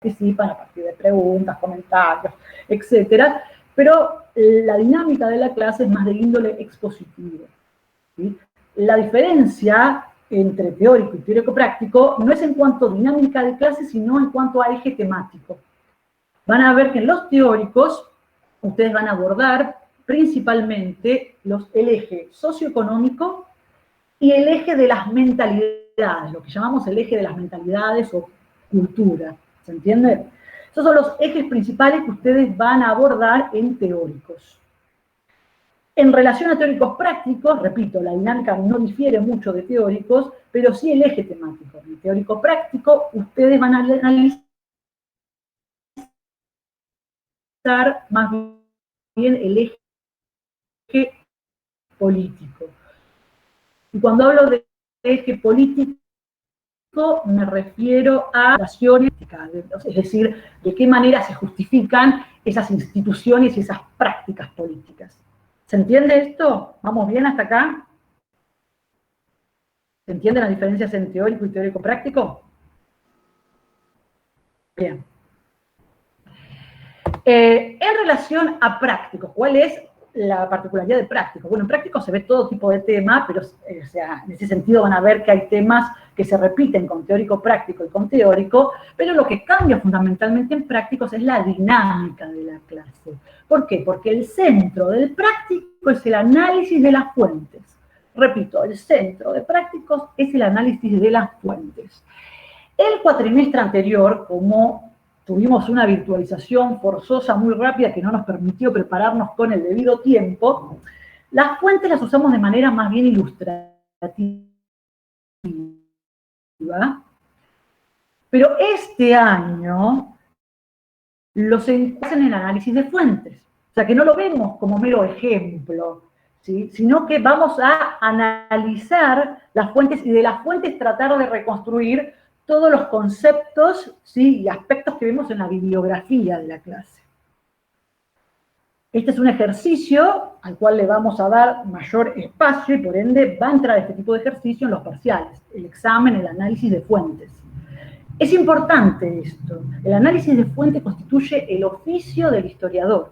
participan a partir de preguntas, comentarios, etcétera, pero la dinámica de la clase es más de índole expositivo, ¿sí? La diferencia entre teórico y teórico-práctico no es en cuanto a dinámica de clase, sino en cuanto a eje temático. Van a ver que en los teóricos ustedes van a abordar principalmente el eje socioeconómico y el eje de las mentalidades, lo que llamamos el eje de las mentalidades o cultura, ¿se entiende? Esos son los ejes principales que ustedes van a abordar en teóricos. En relación a teóricos prácticos, repito, la dinámica no difiere mucho de teóricos, pero sí el eje temático. En teórico práctico, ustedes van a analizar más bien el eje político. Y cuando hablo de eje político, me refiero a relaciones, es decir, de qué manera se justifican esas instituciones y esas prácticas políticas. ¿Se entiende esto? ¿Vamos bien hasta acá? ¿Se entienden las diferencias entre teórico y teórico práctico? Bien. En relación a prácticos, ¿cuál es la particularidad de prácticos? Bueno, en prácticos se ve todo tipo de tema, pero o sea, en ese sentido van a ver que hay temas que se repiten con teórico práctico y con teórico, pero lo que cambia fundamentalmente en prácticos es la dinámica de la clase. ¿Por qué? Porque el centro del práctico es el análisis de las fuentes. Repito, el centro de prácticos es el análisis de las fuentes. El cuatrimestre anterior, como tuvimos una virtualización forzosa muy rápida que no nos permitió prepararnos con el debido tiempo, las fuentes las usamos de manera más bien ilustrativa. Pero este año los encuentran en el análisis de fuentes. O sea, que no lo vemos como mero ejemplo, ¿sí? Sino que vamos a analizar las fuentes y de las fuentes tratar de reconstruir todos los conceptos, ¿sí? Y aspectos que vemos en la bibliografía de la clase. Este es un ejercicio al cual le vamos a dar mayor espacio y por ende va a entrar este tipo de ejercicio en los parciales, el examen, el análisis de fuentes. Es importante esto. El análisis de fuente constituye el oficio del historiador.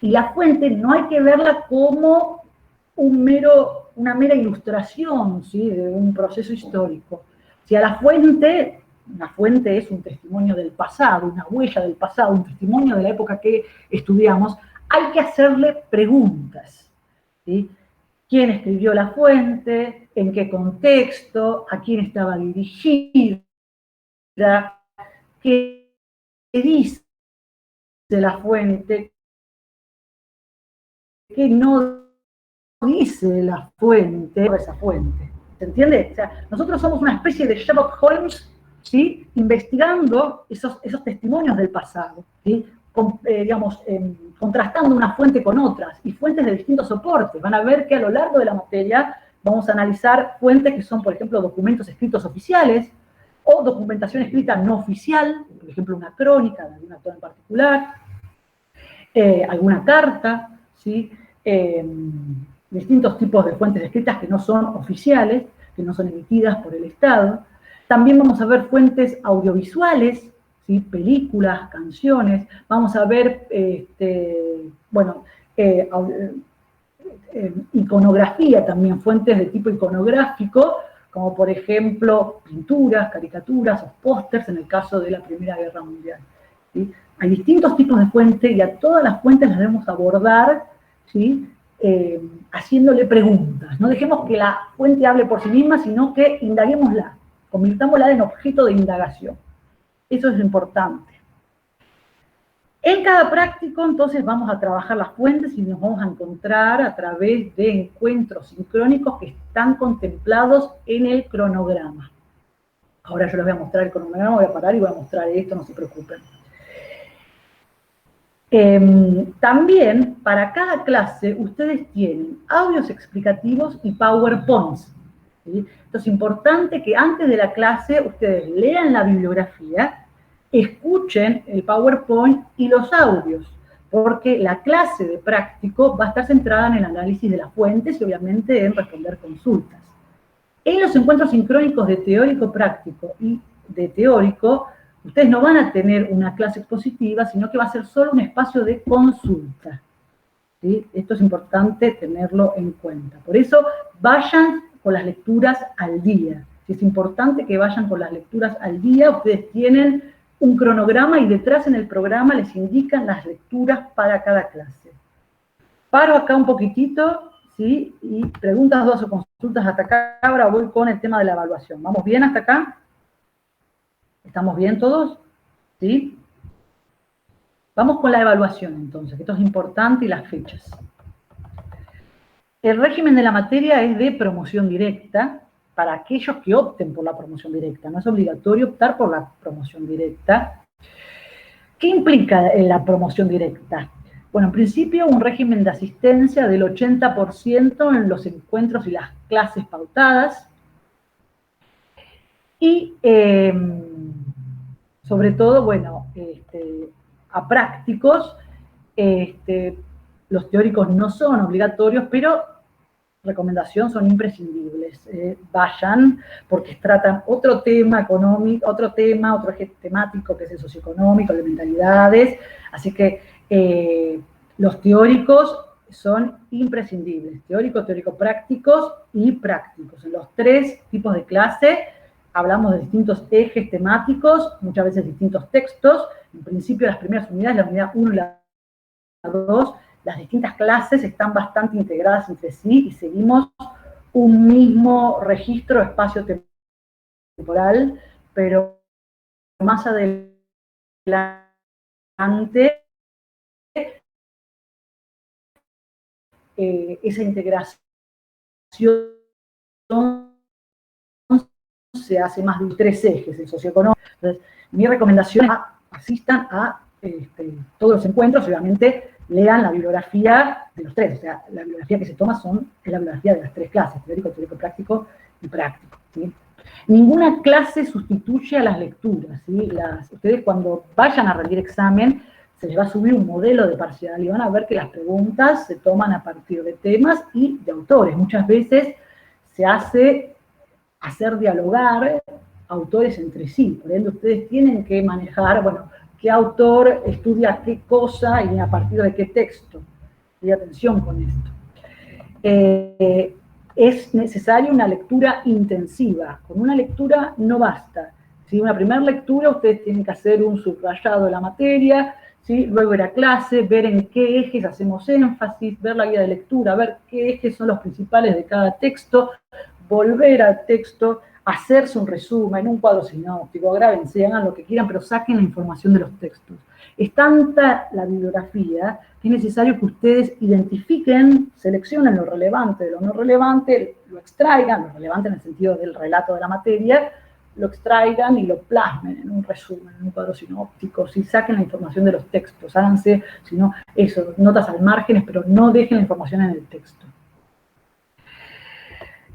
Y la fuente no hay que verla como una mera ilustración, ¿sí? De un proceso histórico. Si a una fuente es un testimonio del pasado, una huella del pasado, un testimonio de la época que estudiamos, hay que hacerle preguntas, ¿sí? ¿Quién escribió la fuente? ¿En qué contexto? ¿A quién estaba dirigida? ¿Qué dice la fuente? ¿Qué no dice la fuente? Esa fuente. ¿Se entiende? O sea, nosotros somos una especie de Sherlock Holmes, ¿sí? Investigando esos testimonios del pasado, ¿sí? Contrastando una fuente con otras, y fuentes de distintos soportes. Van a ver que a lo largo de la materia vamos a analizar fuentes que son, por ejemplo, documentos escritos oficiales, o documentación escrita no oficial, por ejemplo, una crónica de algún actor en particular, alguna carta, ¿sí? Distintos tipos de fuentes escritas que no son oficiales, que no son emitidas por el Estado. También vamos a ver fuentes audiovisuales, ¿sí? Películas, canciones. Vamos a ver, iconografía también, fuentes de tipo iconográfico, como por ejemplo pinturas, caricaturas o pósters en el caso de la Primera Guerra Mundial, ¿sí? Hay distintos tipos de fuentes y a todas las fuentes las debemos abordar, ¿sí? Haciéndole preguntas. No dejemos que la fuente hable por sí misma, sino que indaguémosla, convirtámosla en objeto de indagación. Eso es importante. En cada práctico, entonces, vamos a trabajar las fuentes y nos vamos a encontrar a través de encuentros sincrónicos que están contemplados en el cronograma. Ahora yo les voy a mostrar el cronograma, voy a parar y voy a mostrar esto, no se preocupen. También, para cada clase, ustedes tienen audios explicativos y PowerPoints, ¿sí? Entonces es importante que antes de la clase ustedes lean la bibliografía, escuchen el PowerPoint y los audios, porque la clase de práctico va a estar centrada en el análisis de las fuentes y obviamente en responder consultas. En los encuentros sincrónicos de teórico práctico y de teórico, ustedes no van a tener una clase expositiva, sino que va a ser solo un espacio de consulta. ¿Sí? Esto es importante tenerlo en cuenta. Por eso, vayan con las lecturas al día. Si es importante que vayan con las lecturas al día, ustedes tienen un cronograma y detrás en el programa les indican las lecturas para cada clase. Paro acá un poquitito, ¿sí? Y preguntas, dudas o consultas hasta acá. Ahora voy con el tema de la evaluación. ¿Vamos bien hasta acá? ¿Estamos bien todos? ¿Sí? Vamos con la evaluación, entonces, que esto es importante, y las fechas. El régimen de la materia es de promoción directa para aquellos que opten por la promoción directa. No es obligatorio optar por la promoción directa. ¿Qué implica la promoción directa? Bueno, en principio un régimen de asistencia del 80% en los encuentros y las clases pautadas. Y sobre todo, bueno, a prácticos, los teóricos no son obligatorios, pero recomendación, son imprescindibles. Vayan, porque tratan otro tema económico, otro eje temático que es el socioeconómico, de mentalidades, así que los teóricos son imprescindibles, teórico-prácticos y prácticos. En los tres tipos de clase hablamos de distintos ejes temáticos, muchas veces distintos textos. En principio, las primeras unidades, la unidad 1 y la 2, las distintas clases están bastante integradas entre sí y seguimos un mismo registro espacio-temporal, pero más adelante esa integración se hace más de 3 ejes, el socioeconómico. Entonces, mi recomendación es asistan a todos los encuentros, obviamente lean la bibliografía de los tres, o sea, la bibliografía que se toma es la bibliografía de las tres clases, teórico, práctico y práctico, ¿sí? Ninguna clase sustituye a las lecturas, ¿sí? Ustedes cuando vayan a rendir examen, se les va a subir un modelo de parcial y van a ver que las preguntas se toman a partir de temas y de autores. Muchas veces se hace hacer dialogar autores entre sí, por ende ustedes tienen que manejar, bueno, qué autor estudia qué cosa y a partir de qué texto. Y atención con esto. Es necesaria una lectura intensiva. Con una lectura no basta. ¿Sí? Una primera lectura, ustedes tienen que hacer un subrayado de la materia, ¿sí? Luego ir a clase, ver en qué ejes hacemos énfasis, ver la guía de lectura, ver qué ejes son los principales de cada texto, volver al texto, hacerse un resumen, un cuadro sinóptico, grábense, hagan lo que quieran, pero saquen la información de los textos. Es tanta la bibliografía que es necesario que ustedes identifiquen, seleccionen lo relevante de lo no relevante, lo extraigan, lo relevante en el sentido del relato de la materia, lo extraigan y lo plasmen en un resumen, en un cuadro sinóptico, si saquen la información de los textos, háganse, si no, eso, notas al margen, pero no dejen la información en el texto.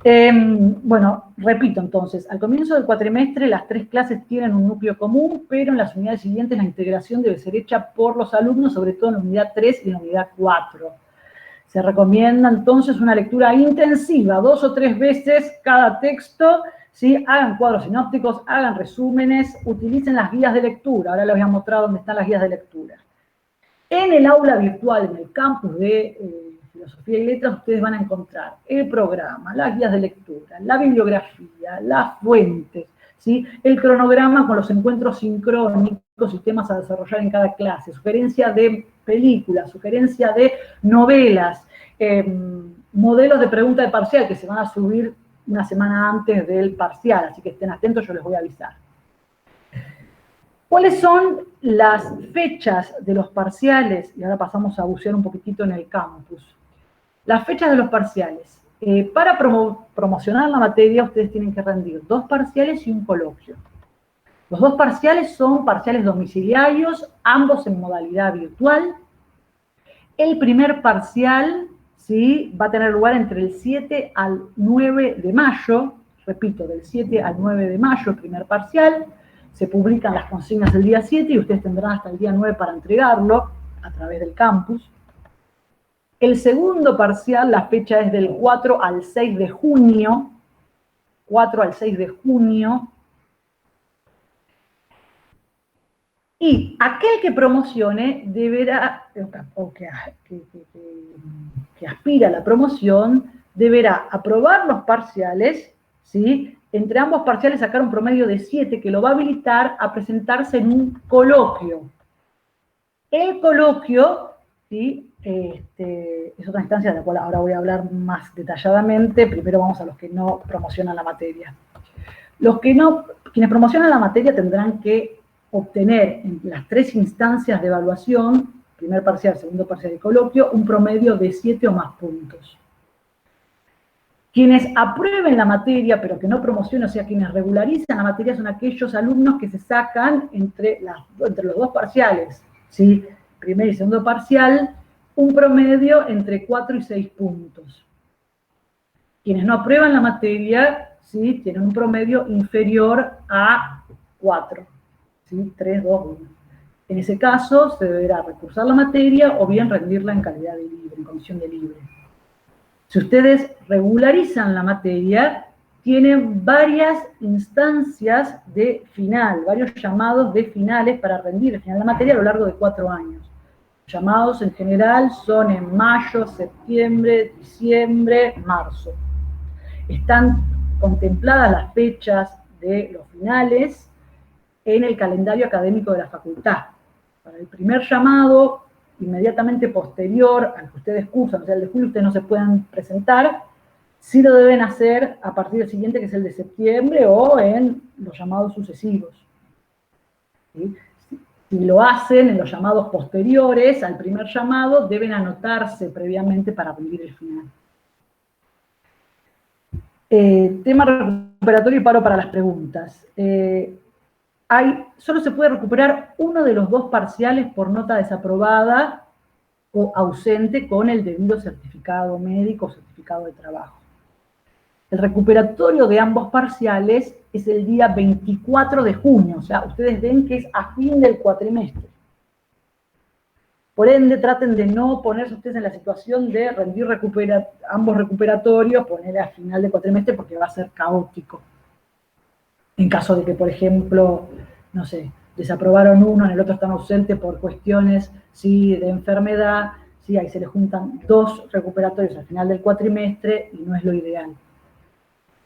Bueno, repito entonces, al comienzo del cuatrimestre las tres clases tienen un núcleo común, pero en las unidades siguientes la integración debe ser hecha por los alumnos, sobre todo en la unidad 3 y en la unidad 4. Se recomienda entonces una lectura intensiva, 2 o 3 veces cada texto, ¿sí? Hagan cuadros sinópticos, hagan resúmenes, utilicen las guías de lectura. Ahora les voy a mostrar dónde están las guías de lectura. En el aula virtual, en el campus de Filosofía y Letras, ustedes van a encontrar el programa, las guías de lectura, la bibliografía, las fuentes, ¿sí? El cronograma con los encuentros sincrónicos y temas a desarrollar en cada clase, sugerencia de películas, sugerencia de novelas, modelos de pregunta de parcial que se van a subir una semana antes del parcial, así que estén atentos, yo les voy a avisar. ¿Cuáles son las fechas de los parciales? Y ahora pasamos a bucear un poquitito en el campus. Las fechas de los parciales. Para promocionar la materia, ustedes tienen que rendir 2 parciales y un coloquio. Los 2 parciales son parciales domiciliarios, ambos en modalidad virtual. El primer parcial, ¿sí?, va a tener lugar entre el 7 al 9 de mayo. Repito, del 7 al 9 de mayo, el primer parcial. Se publican las consignas el día 7 y ustedes tendrán hasta el día 9 para entregarlo a través del campus. El segundo parcial, la fecha es del 4 al 6 de junio. 4 al 6 de junio. Y aquel que promocione deberá, o que aspira a la promoción, deberá aprobar los parciales, ¿sí? Entre ambos parciales sacar un promedio de 7 que lo va a habilitar a presentarse en un coloquio. El coloquio, ¿sí? Es otra instancia de la cual ahora voy a hablar más detalladamente. Primero vamos a los que no promocionan la materia. Quienes promocionan la materia tendrán que obtener en las 3 instancias de evaluación, primer parcial, segundo parcial y coloquio, un promedio de 7 o más puntos. Quienes aprueben la materia, pero que no promocionen, o sea, quienes regularizan la materia, son aquellos alumnos que se sacan entre los 2 parciales, ¿sí? Primer y segundo parcial, un promedio entre 4 y 6 puntos. Quienes no aprueban la materia, ¿sí? Tienen un promedio inferior a 4, ¿sí? 3, 2, 1. En ese caso, se deberá recursar la materia o bien rendirla en calidad de libre, en condición de libre. Si ustedes regularizan la materia, tienen varias instancias de final, varios llamados de finales para rendir el final de la materia a lo largo de 4 años. Llamados en general son en mayo, septiembre, diciembre, marzo. Están contempladas las fechas de los finales en el calendario académico de la facultad. Para el primer llamado, inmediatamente posterior al que ustedes cursan, o sea, el de julio ustedes no se pueden presentar, sí lo deben hacer a partir del siguiente, que es el de septiembre, o en los llamados sucesivos. ¿Sí? Si lo hacen en los llamados posteriores al primer llamado, deben anotarse previamente para rendir el final. Tema recuperatorio y paro para las preguntas. Solo se puede recuperar uno de los 2 parciales por nota desaprobada o ausente con el debido certificado médico o certificado de trabajo. El recuperatorio de ambos parciales es el día 24 de junio, o sea, ustedes ven que es a fin del cuatrimestre. Por ende, traten de no ponerse ustedes en la situación de rendir ambos recuperatorios, poner a final del cuatrimestre, porque va a ser caótico. En caso de que, por ejemplo, no sé, desaprobaron uno, en el otro están ausentes por cuestiones, ¿sí?, de enfermedad, ¿sí? Ahí se les juntan 2 recuperatorios al final del cuatrimestre y no es lo ideal.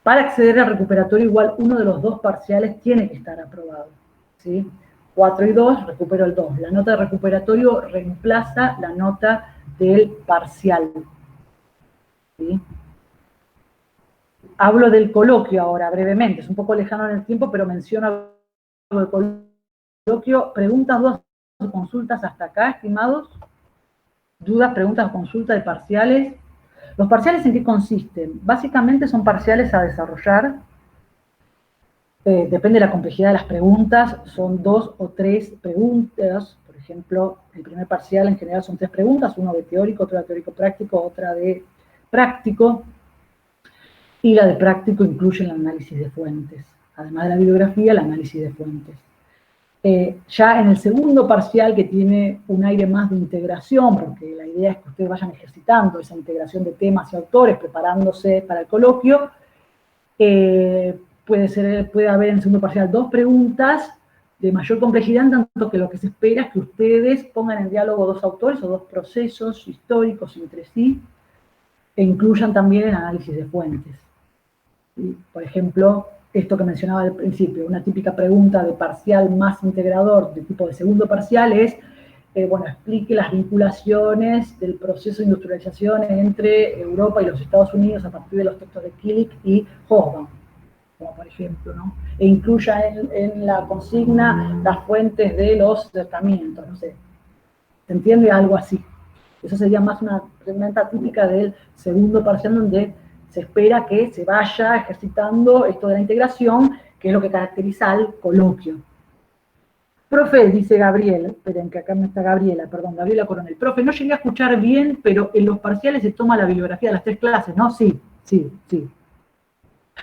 Para acceder al recuperatorio, igual uno de los 2 parciales tiene que estar aprobado, ¿sí? 4 y 2, recupero el 2. La nota de recuperatorio reemplaza la nota del parcial, ¿sí? Hablo del coloquio ahora, brevemente, es un poco lejano en el tiempo, pero menciono algo del coloquio. ¿Preguntas, dudas o consultas hasta acá, estimados? ¿Dudas, preguntas o consultas de parciales? ¿Los parciales en qué consisten? Básicamente son parciales a desarrollar. Depende de la complejidad de las preguntas, son 2 o 3 preguntas. Por ejemplo, el primer parcial en general son 3 preguntas, uno de teórico, otro de teórico-práctico, otra de práctico. Y la de práctico incluye el análisis de fuentes. Además de la bibliografía, el análisis de fuentes. Ya en el segundo parcial, que tiene un aire más de integración, porque la idea es que ustedes vayan ejercitando esa integración de temas y autores, preparándose para el coloquio, puede haber en el segundo parcial 2 preguntas de mayor complejidad, en tanto que lo que se espera es que ustedes pongan en diálogo 2 autores o 2 procesos históricos entre sí, e incluyan también el análisis de fuentes. ¿Sí? Por ejemplo, esto que mencionaba al principio, una típica pregunta de parcial más integrador de tipo de segundo parcial es, bueno, explique las vinculaciones del proceso de industrialización entre Europa y los Estados Unidos a partir de los textos de Killick y Hobsbawm, como por ejemplo, ¿no? E incluya en la consigna las fuentes de los tratamientos, no sé, ¿se entiende? Algo así. Eso sería más una pregunta típica del segundo parcial, donde se espera que se vaya ejercitando esto de la integración, que es lo que caracteriza al coloquio. Profe, dice Gabriel, esperen que acá no está Gabriela, perdón, Gabriela Coronel. Profe, no llegué a escuchar bien, pero en los parciales se toma la bibliografía de las 3 clases, ¿no? Sí.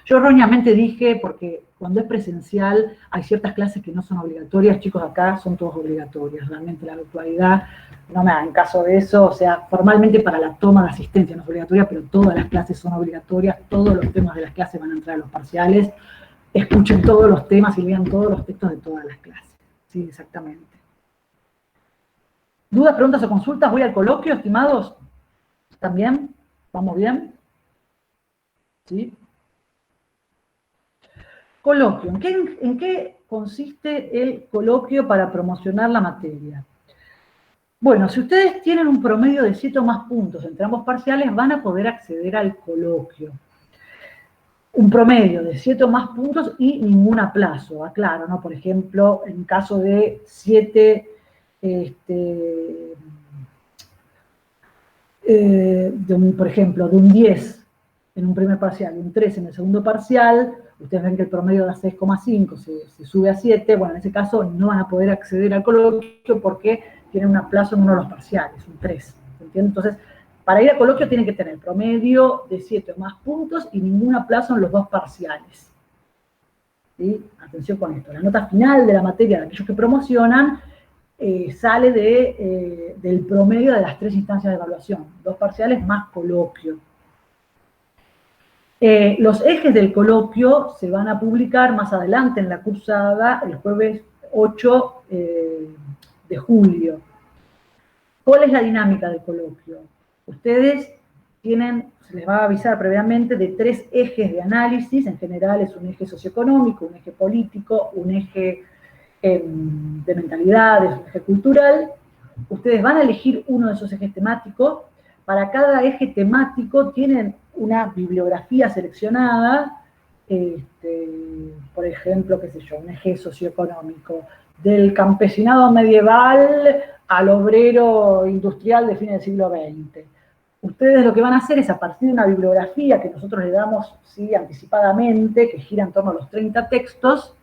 Yo erróneamente dije, porque cuando es presencial hay ciertas clases que no son obligatorias, chicos, acá son todas obligatorias, realmente la virtualidad, no me hagan caso de eso, o sea, formalmente para la toma de asistencia no es obligatoria, pero todas las clases son obligatorias, todos los temas de las clases van a entrar a los parciales, escuchen todos los temas y lean todos los textos de todas las clases, sí, exactamente. ¿Dudas, preguntas o consultas? ¿Voy al coloquio, estimados? ¿También? ¿Vamos bien? ¿Sí? Coloquio. ¿En qué consiste el coloquio para promocionar la materia? Bueno, si ustedes tienen un promedio de 7 o más puntos entre ambos parciales, van a poder acceder al coloquio. Un promedio de 7 o más puntos y ningún aplazo, aclaro, ¿no? Por ejemplo, en caso de 7, por ejemplo, de un 10 en un primer parcial y un 3 en el segundo parcial, ustedes ven que el promedio da 6,5, se sube a 7, bueno, en ese caso no van a poder acceder al coloquio porque tienen un aplazo en uno de los parciales, un 3, ¿entienden? Entonces, para ir al coloquio tienen que tener promedio de 7 o más puntos y ningún aplazo en los dos parciales. ¿Sí? Atención con esto, la nota final de la materia de aquellos que promocionan sale del promedio de las 3 instancias de evaluación, 2 parciales más coloquio. Los ejes del coloquio se van a publicar más adelante en la cursada, el jueves 8 de julio. ¿Cuál es la dinámica del coloquio? Ustedes se les va a avisar previamente de 3 ejes de análisis, en general es un eje socioeconómico, un eje político, un eje de mentalidades, un eje cultural. Ustedes van a elegir uno de esos ejes temáticos. Para cada eje temático tienen una bibliografía seleccionada, por ejemplo, qué sé yo, un eje socioeconómico, del campesinado medieval al obrero industrial de fines del siglo XX. Ustedes lo que van a hacer es, a partir de una bibliografía que nosotros le damos, ¿sí?, anticipadamente, que gira en torno a los 30 textos,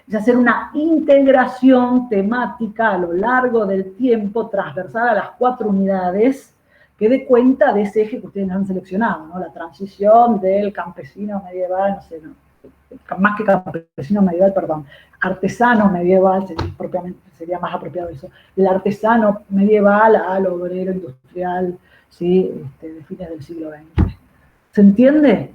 es hacer una integración temática a lo largo del tiempo, transversal a las 4 unidades, que dé cuenta de ese eje que ustedes han seleccionado, ¿no? La transición del campesino medieval, no sé, no, más que campesino medieval, perdón, artesano medieval, sería más apropiado eso, el artesano medieval al obrero industrial, ¿sí?, de fines del siglo XX. ¿Se entiende?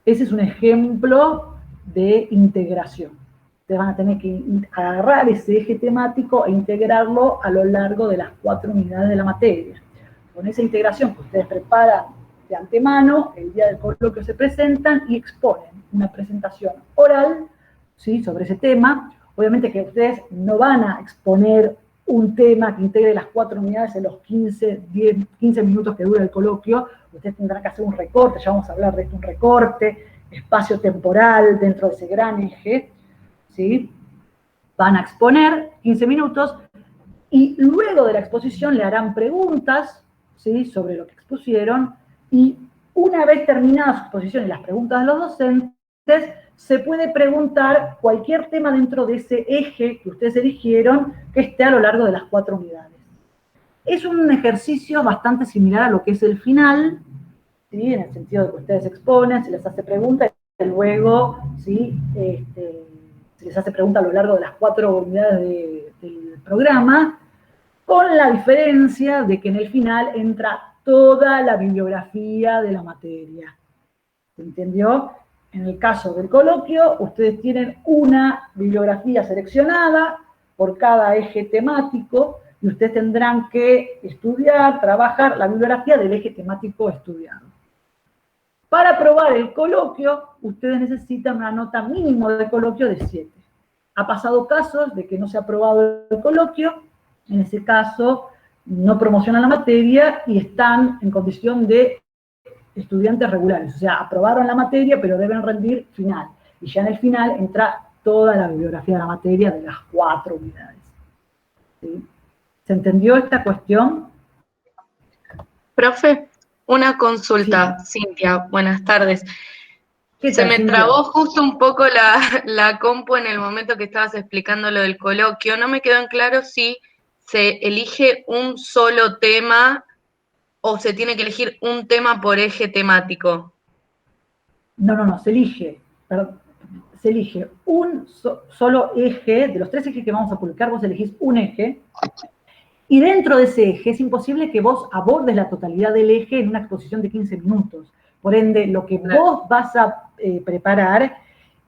Ese es un ejemplo de integración. Ustedes van a tener que agarrar ese eje temático e integrarlo a lo largo de las 4 unidades de la materia. Con esa integración que ustedes preparan de antemano, el día del coloquio se presentan y exponen una presentación oral, ¿sí?, sobre ese tema. Obviamente que ustedes no van a exponer un tema que integre las 4 unidades en los 15 minutos que dura el coloquio. Ustedes tendrán que hacer un recorte, ya vamos a hablar de esto, un recorte, espacio temporal dentro de ese gran eje, ¿sí? Van a exponer 15 minutos y luego de la exposición le harán preguntas, ¿sí?, sobre lo que expusieron, y una vez terminada su exposición y las preguntas de los docentes, se puede preguntar cualquier tema dentro de ese eje que ustedes eligieron que esté a lo largo de las 4 unidades. Es un ejercicio bastante similar a lo que es el final, ¿sí?, en el sentido de que ustedes exponen, se les hace preguntas y luego, ¿sí?, se les hace preguntas a lo largo de las 4 unidades del programa, con la diferencia de que en el final entra toda la bibliografía de la materia. ¿Se entendió? En el caso del coloquio, ustedes tienen una bibliografía seleccionada por cada eje temático y ustedes tendrán que estudiar, trabajar la bibliografía del eje temático estudiado. Para aprobar el coloquio, ustedes necesitan una nota mínimo de coloquio de 7. Ha pasado casos de que no se ha aprobado el coloquio, en ese caso no promocionan la materia y están en condición de estudiantes regulares, o sea, aprobaron la materia pero deben rendir final, y ya en el final entra toda la bibliografía de la materia de las 4 unidades. ¿Sí? ¿Se entendió esta cuestión? Profe, una consulta, Sí. Cintia, buenas tardes. Se me trabó justo un poco la compu en el momento que estabas explicando lo del coloquio. No me quedó en claro si se elige un solo tema o se tiene que elegir un tema por eje temático. No, se elige un solo eje, de los 3 ejes que vamos a publicar, vos elegís un eje, y dentro de ese eje es imposible que vos abordes la totalidad del eje en una exposición de 15 minutos. Por ende, lo que vos vas a preparar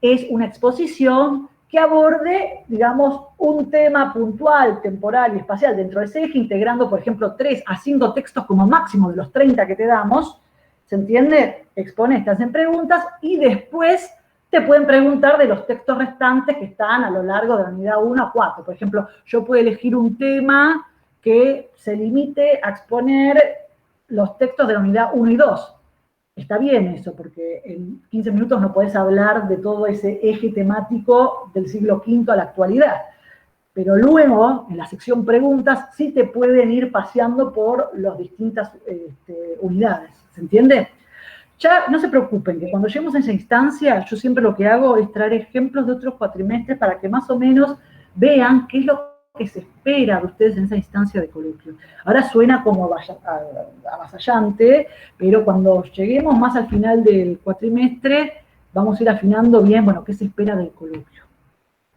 es una exposición que aborde, digamos, un tema puntual, temporal y espacial dentro de ese eje, integrando, por ejemplo, 3 a 5 textos como máximo de los 30 que te damos, ¿se entiende? Expone, estas en preguntas, y después te pueden preguntar de los textos restantes que están a lo largo de la unidad 1 a 4. Por ejemplo, yo puedo elegir un tema que se limite a exponer los textos de la unidad 1 y 2. Está bien eso, porque en 15 minutos no podés hablar de todo ese eje temático del siglo V a la actualidad. Pero luego, en la sección preguntas, sí te pueden ir paseando por las distintas unidades. ¿Se entiende? Ya no se preocupen, que cuando lleguemos a esa instancia, yo siempre lo que hago es traer ejemplos de otros cuatrimestres para que más o menos vean qué es lo que se espera de ustedes en esa instancia de coloquio. Ahora suena como avasallante, pero cuando lleguemos más al final del cuatrimestre, vamos a ir afinando bien, bueno, qué se espera del coloquio.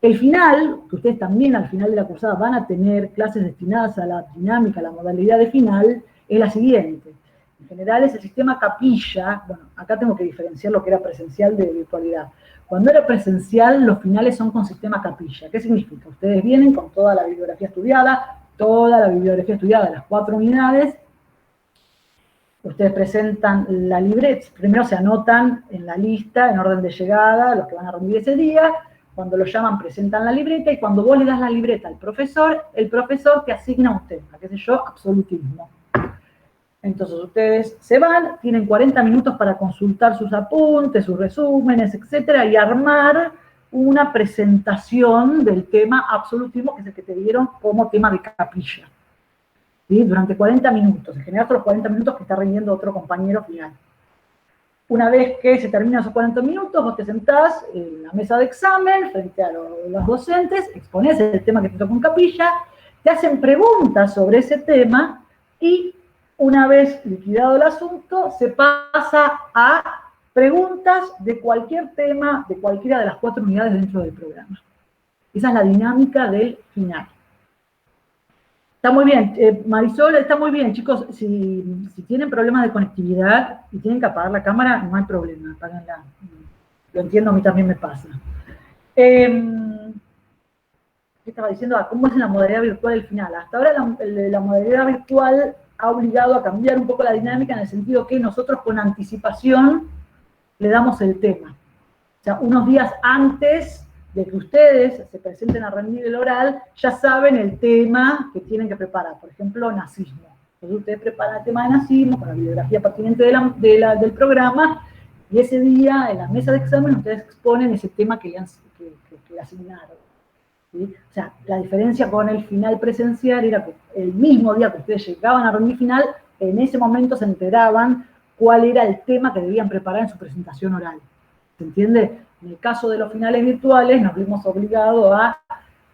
El final, que ustedes también al final de la cursada van a tener clases destinadas a la dinámica, a la modalidad de final, es la siguiente. En general es el sistema capilla. Bueno, acá tengo que diferenciar lo que era presencial de virtualidad. Cuando era presencial, los finales son con sistema capilla. ¿Qué significa? Ustedes vienen con toda la bibliografía estudiada de las 4 unidades. Ustedes presentan la libreta, primero se anotan en la lista, en orden de llegada, los que van a rendir ese día. Cuando lo llaman, presentan la libreta, y cuando vos le das la libreta al profesor, el profesor te asigna un tema, qué sé yo, absolutismo. Entonces ustedes se van, tienen 40 minutos para consultar sus apuntes, sus resúmenes, etcétera, y armar una presentación del tema absolutismo, que es el que te dieron como tema de capilla. ¿Sí? Durante 40 minutos, en general son los 40 minutos que está rindiendo otro compañero final. Una vez que se terminan esos 40 minutos, vos te sentás en la mesa de examen, frente a los docentes, exponés el tema que te tocó en capilla, te hacen preguntas sobre ese tema, y una vez liquidado el asunto, se pasa a preguntas de cualquier tema, de cualquiera de las 4 unidades dentro del programa. Esa es la dinámica del final. Está muy bien, Marisol, está muy bien, chicos. Si tienen problemas de conectividad y tienen que apagar la cámara, no hay problema, apáganla. Lo entiendo, a mí también me pasa. ¿Qué estaba diciendo? ¿Cómo es la modalidad virtual el final? Hasta ahora la modalidad virtual ha obligado a cambiar un poco la dinámica, en el sentido que nosotros con anticipación le damos el tema. O sea, unos días antes de que ustedes se presenten a rendir el oral, ya saben el tema que tienen que preparar. Por ejemplo, nazismo. Entonces ustedes preparan el tema de nazismo con la bibliografía pertinente del programa, y ese día, en la mesa de examen, ustedes exponen ese tema que le asignaron. ¿Sí? O sea, la diferencia con el final presencial era que el mismo día que ustedes llegaban a rendir final, en ese momento se enteraban cuál era el tema que debían preparar en su presentación oral. ¿Se entiende? En el caso de los finales virtuales, nos vimos obligados a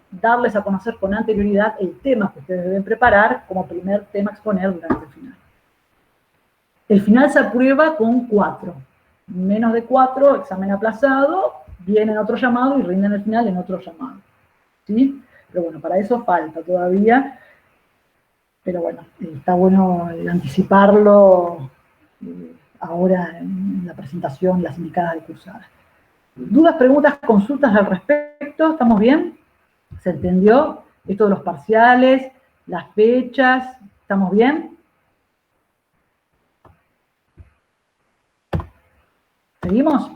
darles a conocer con anterioridad el tema que ustedes deben preparar como primer tema a exponer durante el final. El final se aprueba con 4. Menos de 4, examen aplazado, vienen a otro llamado y rinden el final en otro llamado. ¿Sí? Pero bueno, para eso falta todavía. Pero bueno, está bueno anticiparlo ahora en la presentación, las indicadas de cursada. ¿Dudas, preguntas, consultas al respecto? ¿Estamos bien? ¿Se entendió? Esto de los parciales, las fechas, ¿estamos bien? ¿Seguimos?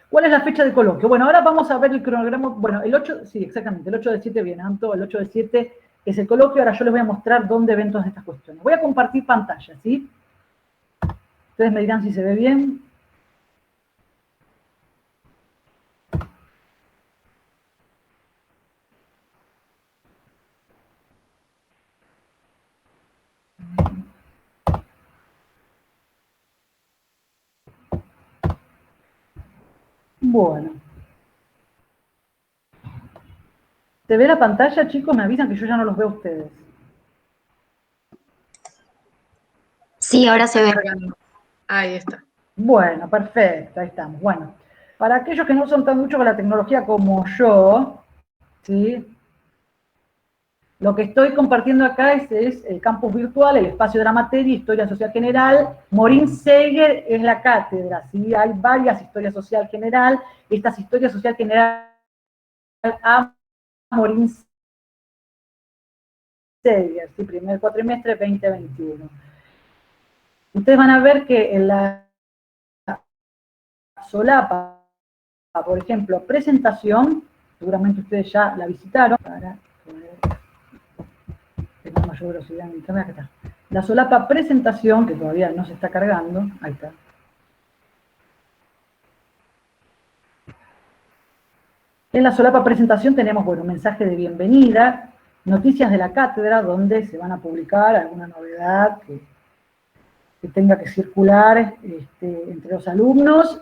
¿Cuál es la fecha de coloquio? Bueno, ahora vamos a ver el cronograma. Bueno, el 8, sí, exactamente, el 8 de 7 viene, Anto, el 8 de 7 es el coloquio. Ahora yo les voy a mostrar dónde ven todas estas cuestiones. Voy a compartir pantalla, ¿sí? Ustedes me dirán si se ve bien. Bueno. ¿Se ve la pantalla, chicos? Me avisan que yo ya no los veo a ustedes. Sí, ahora se ve. Ahí está. Bueno, perfecto, ahí estamos. Bueno, para aquellos que no son tan mucho con la tecnología como yo, ¿sí? Lo que estoy compartiendo acá es el campus virtual, el espacio de la materia, Historia Social General. Morín Seger es la cátedra, ¿sí? Hay varias Historia Social General. Estas Historias Social General a Morín Seger, ¿sí? Primer cuatrimestre 2021. Ustedes van a ver que en la solapa, por ejemplo, presentación, seguramente ustedes ya la visitaron, para poder tener mayor velocidad en internet, acá está. La solapa presentación, que todavía no se está cargando, ahí está. En la solapa presentación tenemos, bueno, un mensaje de bienvenida, noticias de la cátedra, donde se van a publicar alguna novedad que tenga que circular entre los alumnos.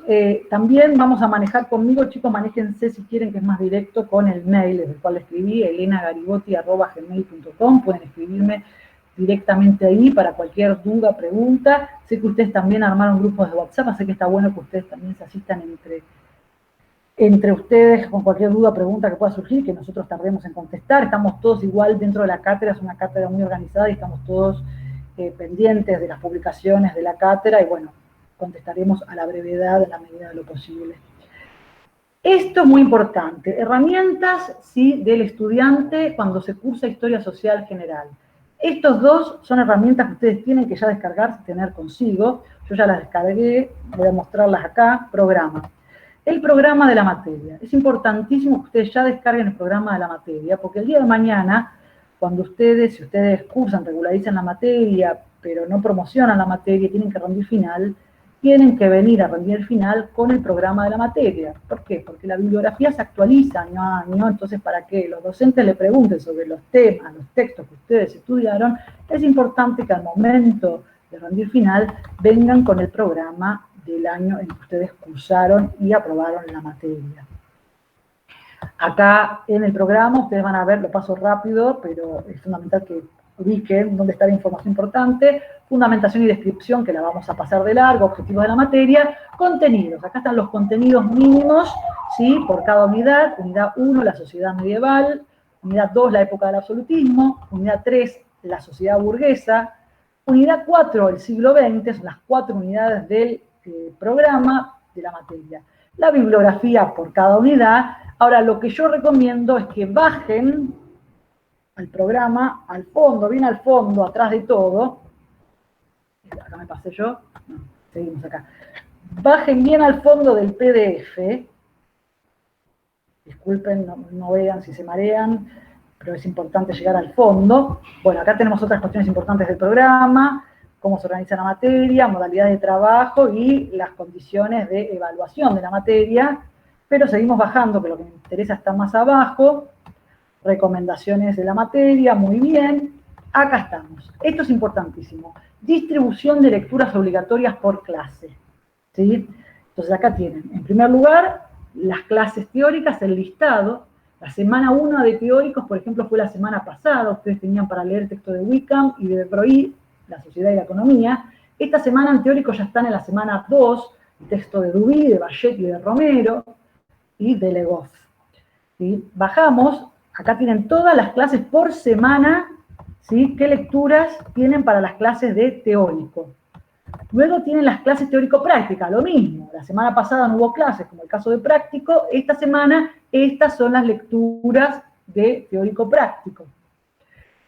También vamos a manejar conmigo, chicos, manéjense si quieren, que es más directo, con el mail, desde el cual escribí, elenagaribotti@gmail.com, pueden escribirme directamente ahí para cualquier duda, pregunta. Sé que ustedes también armaron grupos de WhatsApp, así que está bueno que ustedes también se asistan entre ustedes con cualquier duda, pregunta que pueda surgir, que nosotros tardemos en contestar. Estamos todos igual dentro de la cátedra, es una cátedra muy organizada y estamos todos pendientes de las publicaciones de la cátedra y bueno, contestaremos a la brevedad en la medida de lo posible. Esto es muy importante, herramientas, ¿sí?, del estudiante cuando se cursa Historia Social General. Estos dos son herramientas que ustedes tienen que ya descargar, tener consigo. Yo ya las descargué, voy a mostrarlas acá. Programa. El programa de la materia. Es importantísimo que ustedes ya descarguen el programa de la materia, porque el día de mañana, cuando ustedes, si ustedes cursan, regularizan la materia, pero no promocionan la materia y tienen que rendir final, tienen que venir a rendir el final con el programa de la materia. ¿Por qué? Porque la bibliografía se actualiza año a año, entonces para que los docentes le pregunten sobre los temas, los textos que ustedes estudiaron, es importante que al momento de rendir final vengan con el programa del año en que ustedes cursaron y aprobaron la materia. Acá en el programa ustedes van a ver, lo paso rápido, pero es fundamental que ubiquen dónde está la información importante, fundamentación y descripción, que la vamos a pasar de largo, objetivos de la materia, contenidos. Acá están los contenidos mínimos, ¿sí?, por cada unidad. Unidad 1, la sociedad medieval. Unidad 2, la época del absolutismo. Unidad 3, la sociedad burguesa. Unidad 4, el siglo XX, son las 4 unidades del programa de la materia. La bibliografía por cada unidad. Ahora, lo que yo recomiendo es que bajen al programa, al fondo, bien al fondo, atrás de todo. Acá me pasé yo. No, seguimos acá. Bajen bien al fondo del PDF. Disculpen, no vean si se marean, pero es importante llegar al fondo. Bueno, acá tenemos otras cuestiones importantes del programa, cómo se organiza la materia, modalidades de trabajo y las condiciones de evaluación de la materia, pero seguimos bajando, que lo que me interesa está más abajo. Recomendaciones de la materia, muy bien. Acá estamos. Esto es importantísimo. Distribución de lecturas obligatorias por clase, ¿sí? Entonces acá tienen, en primer lugar, las clases teóricas, el listado. La semana 1 de teóricos, por ejemplo, fue la semana pasada. Ustedes tenían para leer el texto de Wickham y de Breuil, La sociedad y la economía. Esta semana en teóricos ya están en la semana 2, el texto de Duby, de Bayet y de Romero, y de Legoff. ¿Sí? Bajamos, acá tienen todas las clases por semana, ¿sí?, qué lecturas tienen para las clases de teórico. Luego tienen las clases teórico-prácticas, lo mismo. La semana pasada no hubo clases, como el caso de práctico. Esta semana, estas son las lecturas de teórico-práctico.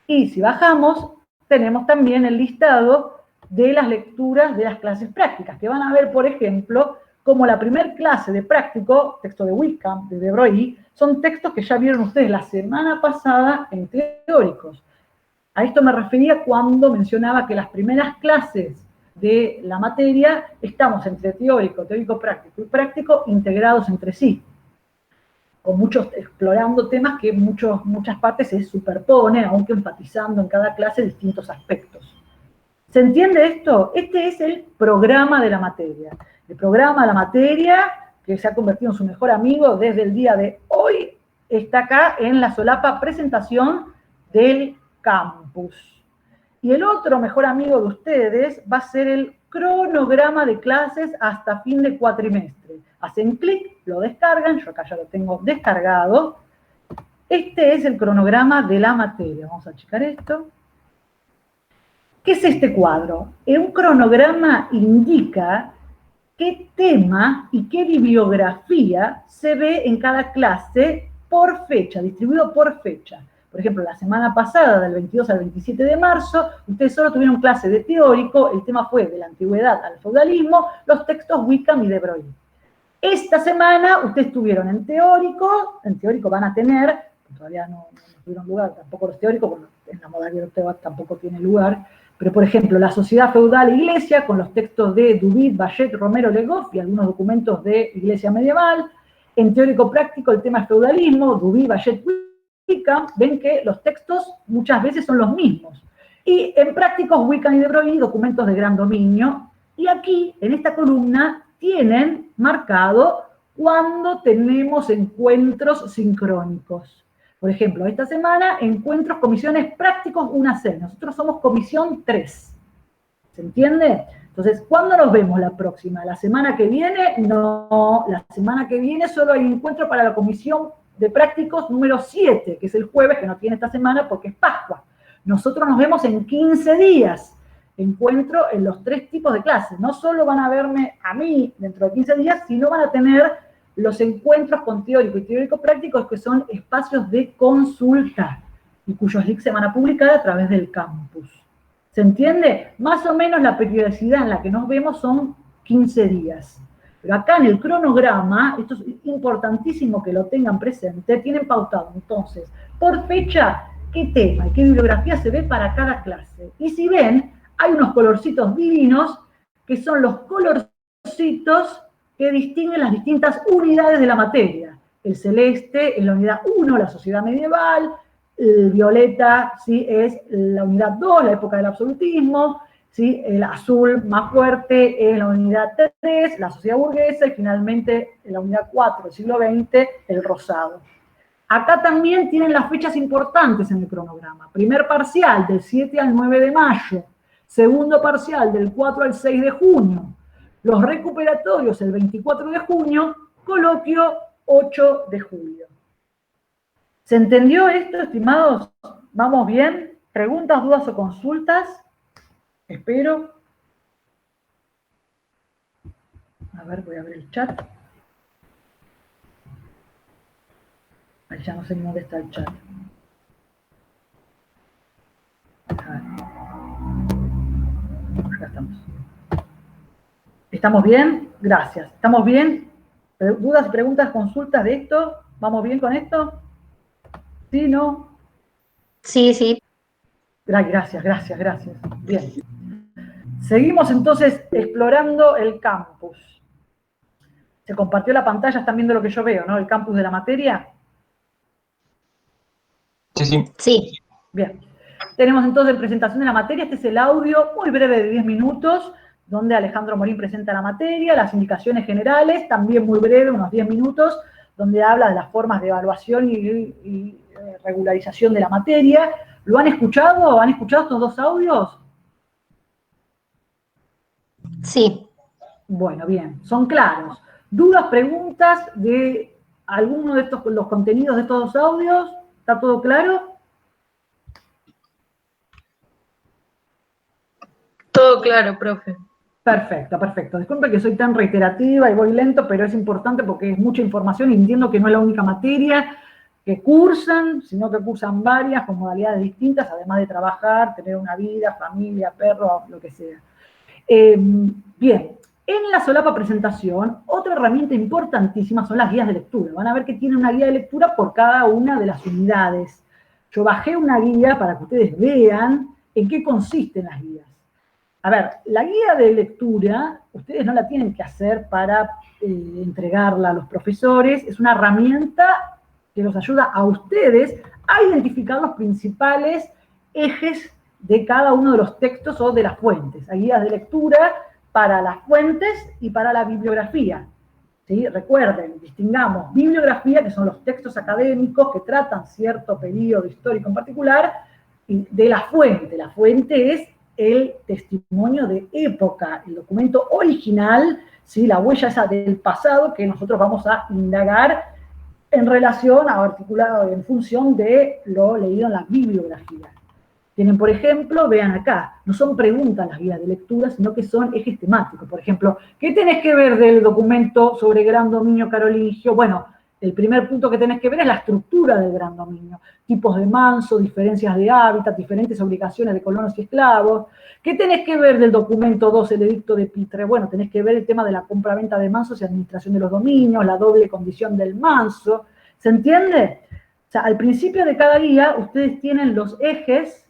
Y si bajamos, tenemos también el listado de las lecturas de las clases prácticas, que van a ver, por ejemplo, como la primer clase de práctico, texto de Wickham, de Breuil, son textos que ya vieron ustedes la semana pasada en teóricos. A esto me refería cuando mencionaba que las primeras clases de la materia estamos entre teórico, teórico-práctico y práctico integrados entre sí, con muchos, explorando temas que muchas partes se superponen, aunque enfatizando en cada clase distintos aspectos. ¿Se entiende esto? Este es el programa de la materia. El programa de la materia, que se ha convertido en su mejor amigo desde el día de hoy, está acá en la solapa presentación del campus. Y el otro mejor amigo de ustedes va a ser el cronograma de clases hasta fin de cuatrimestre. Hacen clic, lo descargan, yo acá ya lo tengo descargado. Este es el cronograma de la materia. Vamos a checar esto. ¿Qué es este cuadro? Un cronograma indica qué tema y qué bibliografía se ve en cada clase por fecha, distribuido por fecha. Por ejemplo, la semana pasada, del 22 al 27 de marzo, ustedes solo tuvieron clase de teórico, el tema fue de la antigüedad al feudalismo, los textos Wickham y de Broglie. Esta semana ustedes tuvieron en teórico van a tener, todavía no tuvieron lugar, tampoco los teóricos, porque en la modalidad octava tampoco tiene lugar, pero por ejemplo, la sociedad feudal e iglesia, con los textos de Duvid, Bachet, Romero, Legoff y algunos documentos de iglesia medieval. En teórico práctico el tema es feudalismo, Duvid, Bachet, Wickham, ven que los textos muchas veces son los mismos. Y en prácticos, Wickham y de Broglie, documentos de gran dominio. Y aquí, en esta columna, tienen marcado cuando tenemos encuentros sincrónicos. Por ejemplo, esta semana, encuentros, comisiones prácticos 1C. Nosotros somos comisión 3. ¿Se entiende? Entonces, ¿cuándo nos vemos la próxima? ¿La semana que viene? No, la semana que viene solo hay encuentro para la comisión de prácticos número 7, que es el jueves, que no tiene esta semana porque es Pascua. Nosotros nos vemos en 15 días. Encuentro en los 3 tipos de clases. No solo van a verme a mí dentro de 15 días, sino van a tener los encuentros con teórico y teórico prácticos, que son espacios de consulta y cuyos links se van a publicar a través del campus. ¿Se entiende? Más o menos la periodicidad en la que nos vemos son 15 días. Pero acá en el cronograma, esto es importantísimo que lo tengan presente, tienen pautado entonces por fecha qué tema y qué bibliografía se ve para cada clase. Y si ven, hay unos colorcitos divinos que son los colorcitos que distinguen las distintas unidades de la materia. El celeste es la unidad 1, la sociedad medieval, el violeta, ¿sí?, es la unidad 2, la época del absolutismo, ¿sí?, el azul más fuerte es la unidad 3, la sociedad burguesa, y finalmente la unidad 4, el siglo XX, el rosado. Acá también tienen las fechas importantes en el cronograma. Primer parcial, del 7 al 9 de mayo. Segundo parcial, del 4 al 6 de junio. Los recuperatorios, el 24 de junio. Coloquio, 8 de julio. ¿Se entendió esto, estimados? ¿Vamos bien? ¿Preguntas, dudas o consultas? Espero. A ver, voy a abrir el chat. Ay, ya no sé ni dónde está el chat. Acá estamos. ¿Estamos bien? Gracias. ¿Estamos bien? ¿Dudas, preguntas, consultas de esto? ¿Vamos bien con esto? ¿Sí, no? Sí, sí. Gracias. Bien. Seguimos entonces explorando el campus. Se compartió la pantalla, están viendo lo que yo veo, ¿no? El campus de la materia. Sí. Bien. Tenemos entonces presentación de la materia. Este es el audio muy breve de 10 minutos, donde Alejandro Morín presenta la materia, las indicaciones generales, también muy breve, unos 10 minutos, donde habla de las formas de evaluación y regularización de la materia. ¿Lo han escuchado? ¿Han escuchado estos 2 audios? Sí. Bueno, bien, son claros. ¿Dudas, preguntas de alguno de los contenidos de estos 2 audios? ¿Está todo claro? Todo claro, profe. Perfecto. Disculpe que soy tan reiterativa y voy lento, pero es importante porque es mucha información y entiendo que no es la única materia que cursan, sino que cursan varias con modalidades distintas, además de trabajar, tener una vida, familia, perro, lo que sea. Bien, en la solapa presentación, otra herramienta importantísima son las guías de lectura. Van a ver que tiene una guía de lectura por cada una de las unidades. Yo bajé una guía para que ustedes vean en qué consisten las guías. A ver, la guía de lectura, ustedes no la tienen que hacer para entregarla a los profesores, es una herramienta que los ayuda a ustedes a identificar los principales ejes de cada uno de los textos o de las fuentes. Hay guías de lectura para las fuentes y para la bibliografía. ¿Sí? Recuerden, distingamos bibliografía, que son los textos académicos que tratan cierto periodo histórico en particular, y de la fuente. La fuente es el testimonio de época, el documento original, ¿sí? La huella esa del pasado que nosotros vamos a indagar en relación, articulado en función de lo leído en la bibliografía. Tienen, por ejemplo, vean acá, no son preguntas las guías de lectura, sino que son ejes temáticos. Por ejemplo, ¿qué tenés que ver del documento sobre gran dominio carolingio? Bueno, el primer punto que tenés que ver es la estructura del gran dominio. Tipos de manso, diferencias de hábitat, diferentes obligaciones de colonos y esclavos. ¿Qué tenés que ver del documento 2, el edicto de Pitre? Bueno, tenés que ver el tema de la compra-venta de mansos y administración de los dominios, la doble condición del manso. ¿Se entiende? O sea, al principio de cada guía, ustedes tienen los ejes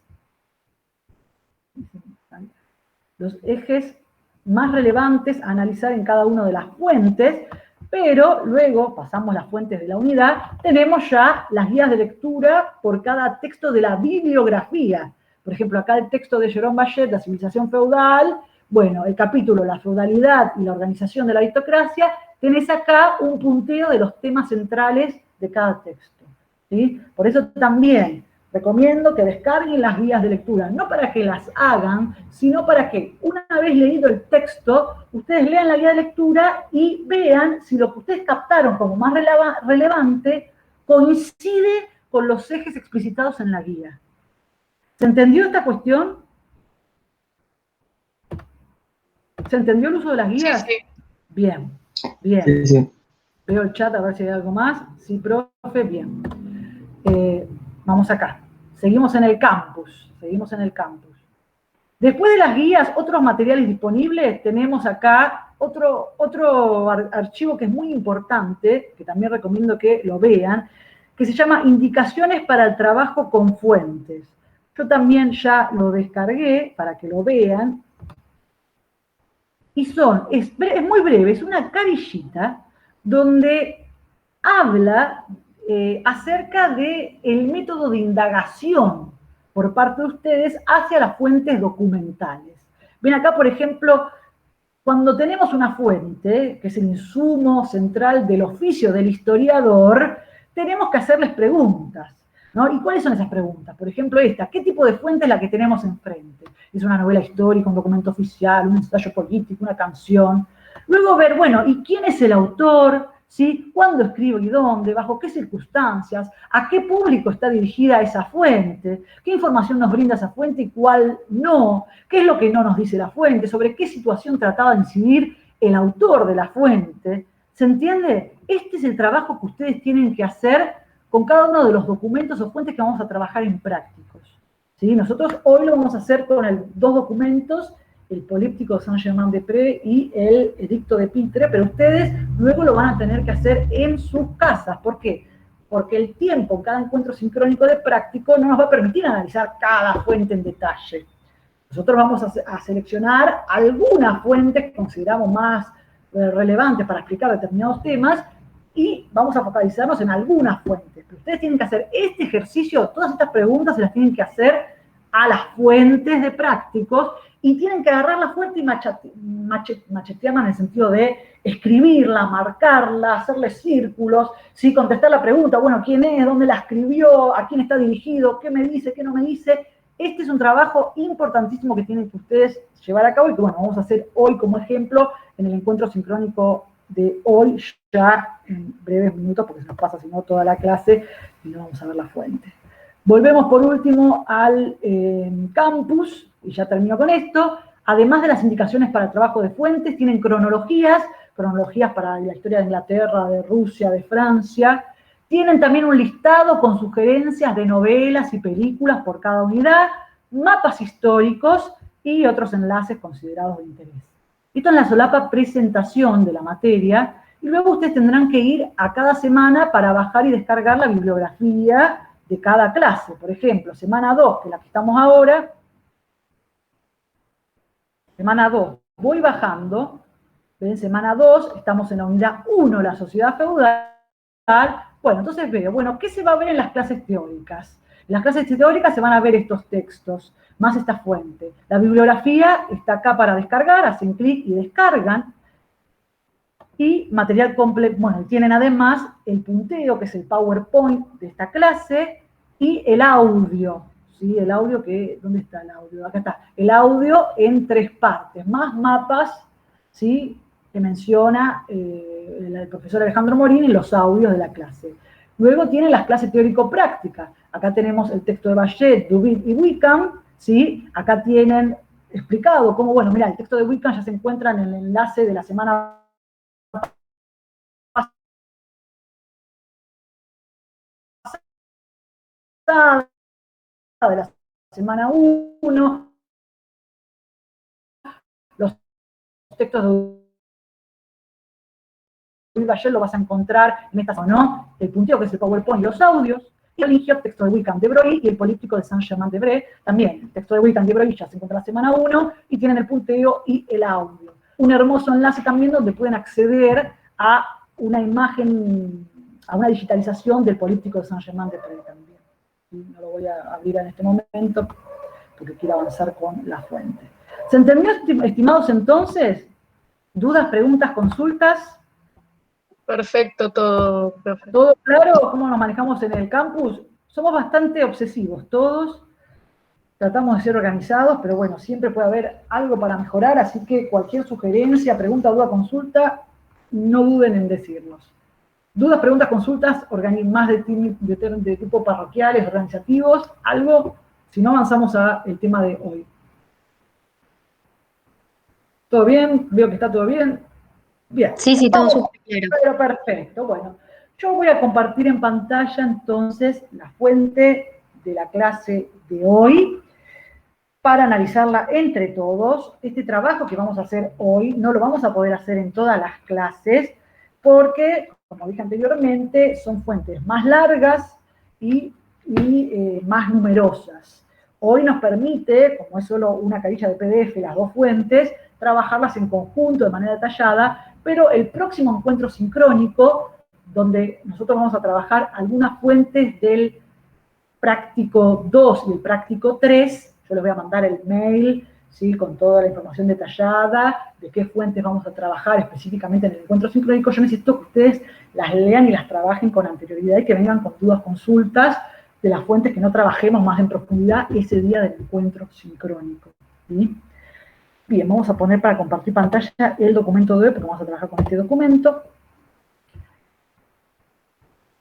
más relevantes a analizar en cada una de las fuentes, pero luego, pasamos las fuentes de la unidad, tenemos ya las guías de lectura por cada texto de la bibliografía. Por ejemplo, acá el texto de Jérôme Bachet, La civilización feudal, bueno, el capítulo La feudalidad y la organización de la aristocracia, tenés acá un punteo de los temas centrales de cada texto, ¿sí? Por eso también recomiendo que descarguen las guías de lectura, no para que las hagan, sino para que, una vez leído el texto, ustedes lean la guía de lectura y vean si lo que ustedes captaron como más relevante coincide con los ejes explicitados en la guía. ¿Se entendió esta cuestión? ¿Se entendió el uso de las guías? Sí, sí. Bien, bien. Sí, sí. Veo el chat a ver si hay algo más. Sí, profe, bien. Vamos acá. Seguimos en el campus. Seguimos en el campus. Después de las guías, otros materiales disponibles, tenemos acá otro archivo que es muy importante, que también recomiendo que lo vean, que se llama Indicaciones para el trabajo con fuentes. Yo también ya lo descargué para que lo vean. Y es muy breve, es una carillita donde habla acerca del método de indagación por parte de ustedes hacia las fuentes documentales. Ven acá, por ejemplo, cuando tenemos una fuente, que es el insumo central del oficio del historiador, tenemos que hacerles preguntas, ¿no? ¿Y cuáles son esas preguntas? Por ejemplo, esta, ¿qué tipo de fuente es la que tenemos enfrente? ¿Es una novela histórica, un documento oficial, un ensayo político, una canción? Luego ver, bueno, ¿y quién es el autor? ¿Sí? ¿Cuándo escribo y dónde? ¿Bajo qué circunstancias? ¿A qué público está dirigida esa fuente? ¿Qué información nos brinda esa fuente y cuál no? ¿Qué es lo que no nos dice la fuente? ¿Sobre qué situación trataba de incidir el autor de la fuente? ¿Se entiende? Este es el trabajo que ustedes tienen que hacer con cada uno de los documentos o fuentes que vamos a trabajar en prácticos, ¿sí? Nosotros hoy lo vamos a hacer con dos documentos, el Políptico de Saint-Germain-des-Prés y el Edicto de Pitre, pero ustedes luego lo van a tener que hacer en sus casas. ¿Por qué? Porque el tiempo en cada encuentro sincrónico de práctico no nos va a permitir analizar cada fuente en detalle. Nosotros vamos a seleccionar algunas fuentes que consideramos más relevantes para explicar determinados temas y vamos a focalizarnos en algunas fuentes. Pero ustedes tienen que hacer este ejercicio, todas estas preguntas se las tienen que hacer a las fuentes de prácticos y tienen que agarrar la fuente y machetearla en el sentido de escribirla, marcarla, hacerle círculos, ¿sí? Contestar la pregunta, bueno, ¿quién es? ¿Dónde la escribió? ¿A quién está dirigido? ¿Qué me dice? ¿Qué no me dice? Este es un trabajo importantísimo que tienen que ustedes llevar a cabo y que, bueno, vamos a hacer hoy como ejemplo en el encuentro sincrónico de hoy, ya en breves minutos, porque se nos pasa, si no, toda la clase y no vamos a ver la fuente. Volvemos por último al campus, y ya termino con esto. Además de las indicaciones para el trabajo de fuentes, tienen cronologías para la historia de Inglaterra, de Rusia, de Francia. Tienen también un listado con sugerencias de novelas y películas por cada unidad, mapas históricos y otros enlaces considerados de interés. Esto es la solapa presentación de la materia, y luego ustedes tendrán que ir a cada semana para bajar y descargar la bibliografía de cada clase. Por ejemplo, semana 2, que es la que estamos ahora, semana 2, voy bajando, ven, semana 2, estamos en la unidad 1, la sociedad feudal. Bueno, entonces veo, bueno, ¿qué se va a ver en las clases teóricas? En las clases teóricas se van a ver estos textos, más esta fuente. La bibliografía está acá para descargar, hacen clic y descargan. Y material completo, bueno, tienen además el punteo, que es el PowerPoint de esta clase, y el audio, ¿sí? El audio que, ¿dónde está el audio? Acá está. El audio en 3 partes, más mapas, ¿sí? Que menciona el profesor Alejandro Morín en los audios de la clase. Luego tienen las clases teórico-prácticas. Acá tenemos el texto de Bachet, Duvid y Wickham, ¿sí? Acá tienen explicado cómo, bueno, mira, el texto de Wickham ya se encuentra en el enlace de la semana pasada, de la semana 1, los textos de Bachet lo vas a encontrar en esta zona, ¿no? El punteo, que es el PowerPoint y los audios, y el Ingiot, texto de Wickham de Broglie, y el políptico de Saint-Germain-des-Prés, también, el texto de Wickham de Broglie ya se encuentra en la semana 1, y tienen el punteo y el audio. Un hermoso enlace también donde pueden acceder a una imagen, a una digitalización del políptico de Saint-Germain-des-Prés también. No lo voy a abrir en este momento, porque quiero avanzar con la fuente. ¿Se entendió, estimados, entonces? ¿Dudas, preguntas, consultas? Perfecto todo, profe. ¿Todo claro? ¿Cómo nos manejamos en el campus? Somos bastante obsesivos todos, tratamos de ser organizados, pero bueno, siempre puede haber algo para mejorar, así que cualquier sugerencia, pregunta, duda, consulta, no duden en decirnos. Dudas, preguntas, consultas, más de tipo parroquiales, organizativos, algo, si no avanzamos al tema de hoy. ¿Todo bien? Veo que está todo bien. Bien. Sí, todo súper claro. Pero perfecto, bueno. Yo voy a compartir en pantalla entonces la fuente de la clase de hoy para analizarla entre todos. Este trabajo que vamos a hacer hoy no lo vamos a poder hacer en todas las clases porque, como dije anteriormente, son fuentes más largas y más numerosas. Hoy nos permite, como es solo una carilla de PDF, las dos fuentes, trabajarlas en conjunto de manera detallada, pero el próximo encuentro sincrónico, donde nosotros vamos a trabajar algunas fuentes del práctico 2 y el práctico 3, yo les voy a mandar el mail, ¿sí?, con toda la información detallada, de qué fuentes vamos a trabajar específicamente en el encuentro sincrónico. Yo necesito que ustedes las lean y las trabajen con anterioridad y que vengan con dudas, consultas de las fuentes que no trabajemos más en profundidad ese día del encuentro sincrónico, ¿sí? Bien, vamos a poner para compartir pantalla el documento de hoy, porque vamos a trabajar con este documento.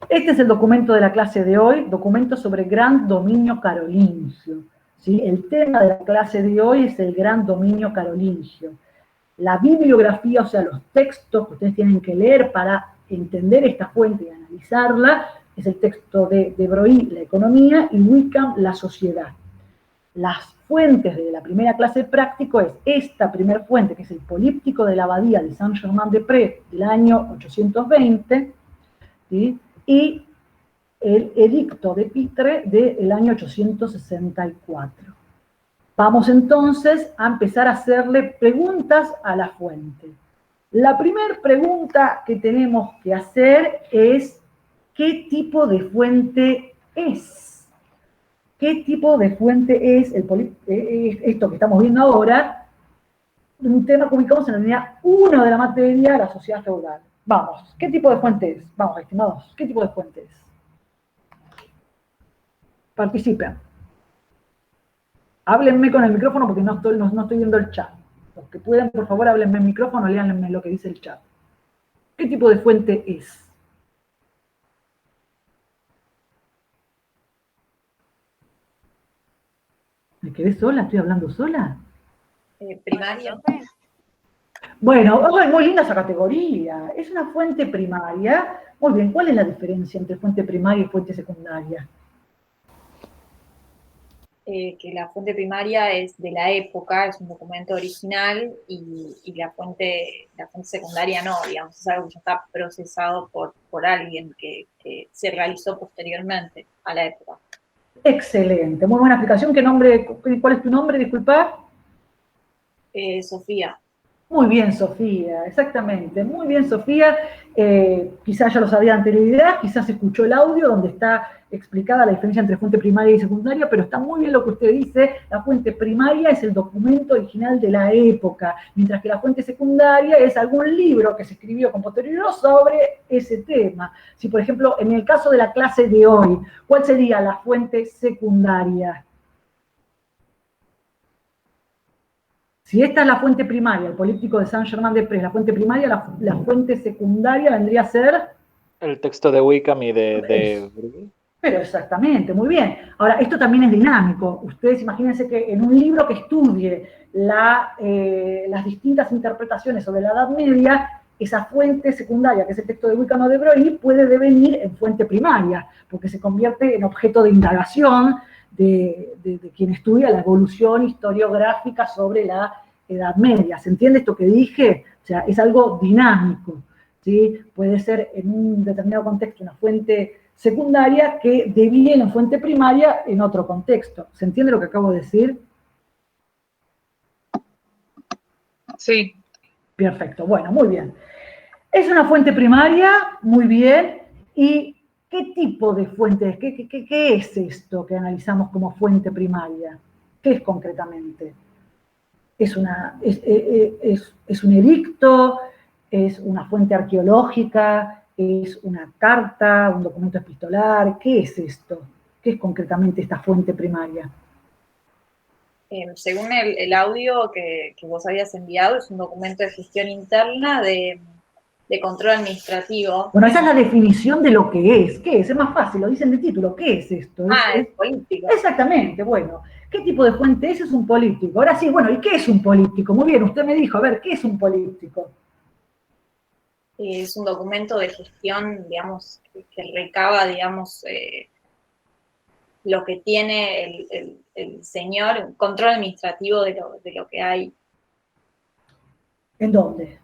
Este es el documento de la clase de hoy, documento sobre gran dominio carolingio, ¿sí? El tema de la clase de hoy es el gran dominio carolingio. La bibliografía, o sea, los textos que ustedes tienen que leer para entender esta fuente y analizarla, es el texto de Broglie, la economía, y Wickham, la sociedad. Las fuentes de la primera clase práctico es esta primera fuente, que es el políptico de la abadía de Saint-Germain-des-Prés del año 820, ¿sí?, y el edicto de Pitre del año 864. Vamos entonces a empezar a hacerle preguntas a la fuente. La primera pregunta que tenemos que hacer es, ¿qué tipo de fuente es? ¿Qué tipo de fuente es esto que estamos viendo ahora? Un tema que ubicamos en la unidad 1 de la materia, la sociedad feudal. Vamos, ¿qué tipo de fuente es? Vamos, estimados, ¿qué tipo de fuente es? Participen. Háblenme con el micrófono porque no estoy viendo el chat. Los que pueden, por favor, háblenme en el micrófono, léanme lo que dice el chat. ¿Qué tipo de fuente es? ¿Me quedé sola? ¿Estoy hablando sola? Primaria. Bueno, muy linda esa categoría. Es una fuente primaria. Muy bien, ¿cuál es la diferencia entre fuente primaria y fuente secundaria? Que la fuente primaria es de la época, es un documento original, y la fuente secundaria no, digamos, es algo que ya está procesado por alguien que se realizó posteriormente a la época. Excelente, muy buena explicación. ¿Cuál es tu nombre, disculpa? Sofía. Muy bien, Sofía, exactamente. Muy bien, Sofía. Quizás ya lo sabía de anterioridad, quizás escuchó el audio donde está explicada la diferencia entre fuente primaria y secundaria, pero está muy bien lo que usted dice. La fuente primaria es el documento original de la época, mientras que la fuente secundaria es algún libro que se escribió con posterioridad sobre ese tema. Si, por ejemplo, en el caso de la clase de hoy, ¿cuál sería la fuente secundaria? Si esta es la fuente primaria, el políptico de Saint-Germain-des-Prés, la fuente primaria, la fuente secundaria vendría a ser El texto de Wickham y de Bruegel. Pero exactamente, muy bien. Ahora, esto también es dinámico. Ustedes imagínense que en un libro que estudie las distintas interpretaciones sobre la Edad Media, esa fuente secundaria, que es el texto de Wickham o de Bruegel, puede devenir en fuente primaria, porque se convierte en objeto de indagación de quien estudia la evolución historiográfica sobre la Edad Media. ¿Se entiende esto que dije? O sea, es algo dinámico, ¿sí? Puede ser en un determinado contexto una fuente secundaria que deviene en fuente primaria en otro contexto. ¿Se entiende lo que acabo de decir? Sí. Perfecto, bueno, muy bien. Es una fuente primaria, muy bien. ¿Y qué tipo de fuente es? ¿Qué es esto que analizamos como fuente primaria? ¿Qué es concretamente? ¿Es un edicto? ¿Es una fuente arqueológica? ¿Es una carta, un documento epistolar? ¿Qué es esto? ¿Qué es concretamente esta fuente primaria? Según el audio que vos habías enviado, es un documento de gestión interna de control administrativo. Bueno, esa es la definición de lo que es. ¿Qué es? Es más fácil, lo dice en el título. ¿Qué es esto? Es político. Exactamente, bueno. ¿Qué tipo de fuente es? Es un político. Ahora sí, bueno, ¿y qué es un político? Muy bien, usted me dijo, a ver, ¿qué es un político? Es un documento de gestión, digamos, que recaba, digamos, lo que tiene el señor, un control administrativo de lo que hay. ¿En dónde?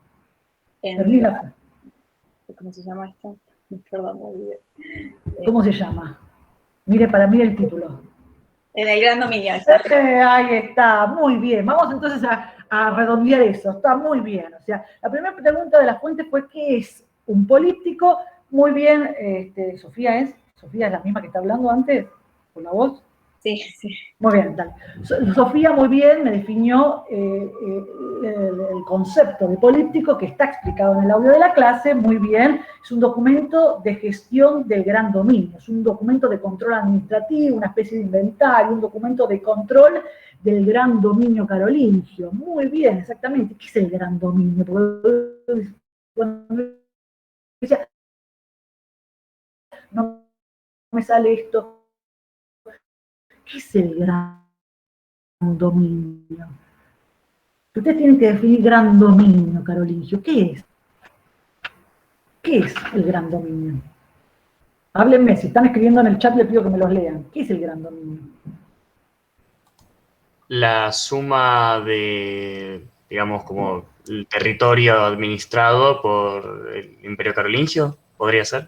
¿Cómo se llama esto? Perdón, me olvidé. ¿Cómo se llama? Mire, para mí el título. En el gran dominio. Ahí está, muy bien. Vamos entonces a redondear eso, está muy bien. O sea, la primera pregunta de la fuente fue, ¿qué es un político? Muy bien, Sofía es la misma que está hablando antes, con la voz. Sí, sí. Muy bien, dale. Sofía muy bien me definió el concepto de político que está explicado en el audio de la clase, muy bien. Es un documento de gestión del gran dominio, es un documento de control administrativo, una especie de inventario, un documento de control del gran dominio carolingio. Muy bien, exactamente. ¿Qué es el gran dominio? Porque cuando decía, no me sale esto. ¿Qué es el gran dominio? Ustedes tienen que definir gran dominio carolingio. ¿Qué es? ¿Qué es el gran dominio? Háblenme, si están escribiendo en el chat les pido que me los lean. ¿Qué es el gran dominio? La suma de, digamos, como el territorio administrado por el Imperio Carolingio, ¿podría ser?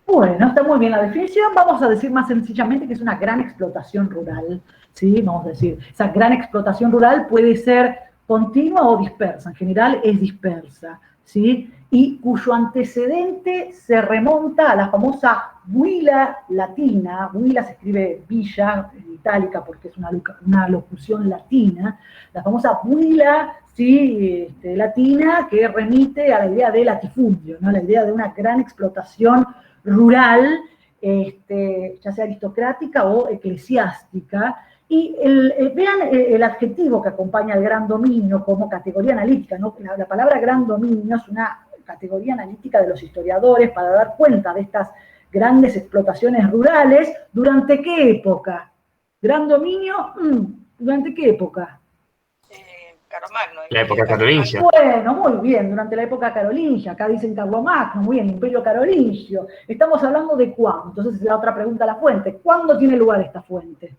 Bueno, está muy bien la definición. Vamos a decir más sencillamente que es una gran explotación rural, ¿sí? Vamos a decir, esa gran explotación rural puede ser continua o dispersa. En general es dispersa, ¿sí? Y cuyo antecedente se remonta a la famosa Huila latina. Huila se escribe villa en itálica porque es una locución latina. La famosa Huila, ¿sí? Latina, que remite a la idea de latifundio, ¿no? La idea de una gran explotación rural, ya sea aristocrática o eclesiástica, y vean el adjetivo que acompaña al gran dominio como categoría analítica, ¿no? La palabra gran dominio es una categoría analítica de los historiadores para dar cuenta de estas grandes explotaciones rurales. ¿Durante qué época? Gran dominio, ¿durante qué época? Carlomagno. La época carolingia. Bueno, muy bien, durante la época carolingia. Acá dicen Carlomagno, muy bien, Imperio Carolingio. Estamos hablando de cuándo. Entonces, la otra pregunta, la fuente. ¿Cuándo tiene lugar esta fuente?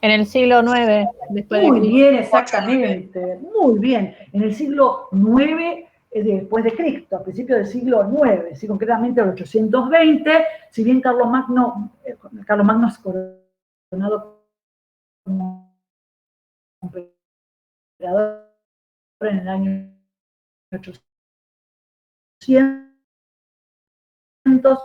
En el siglo IX, después de Cristo. Muy bien, exactamente. Muy bien. En el siglo IX después de Cristo, a principios del siglo IX, ¿sí? Concretamente el 820, si bien Carlomagno es coronado como emperador en el año 800,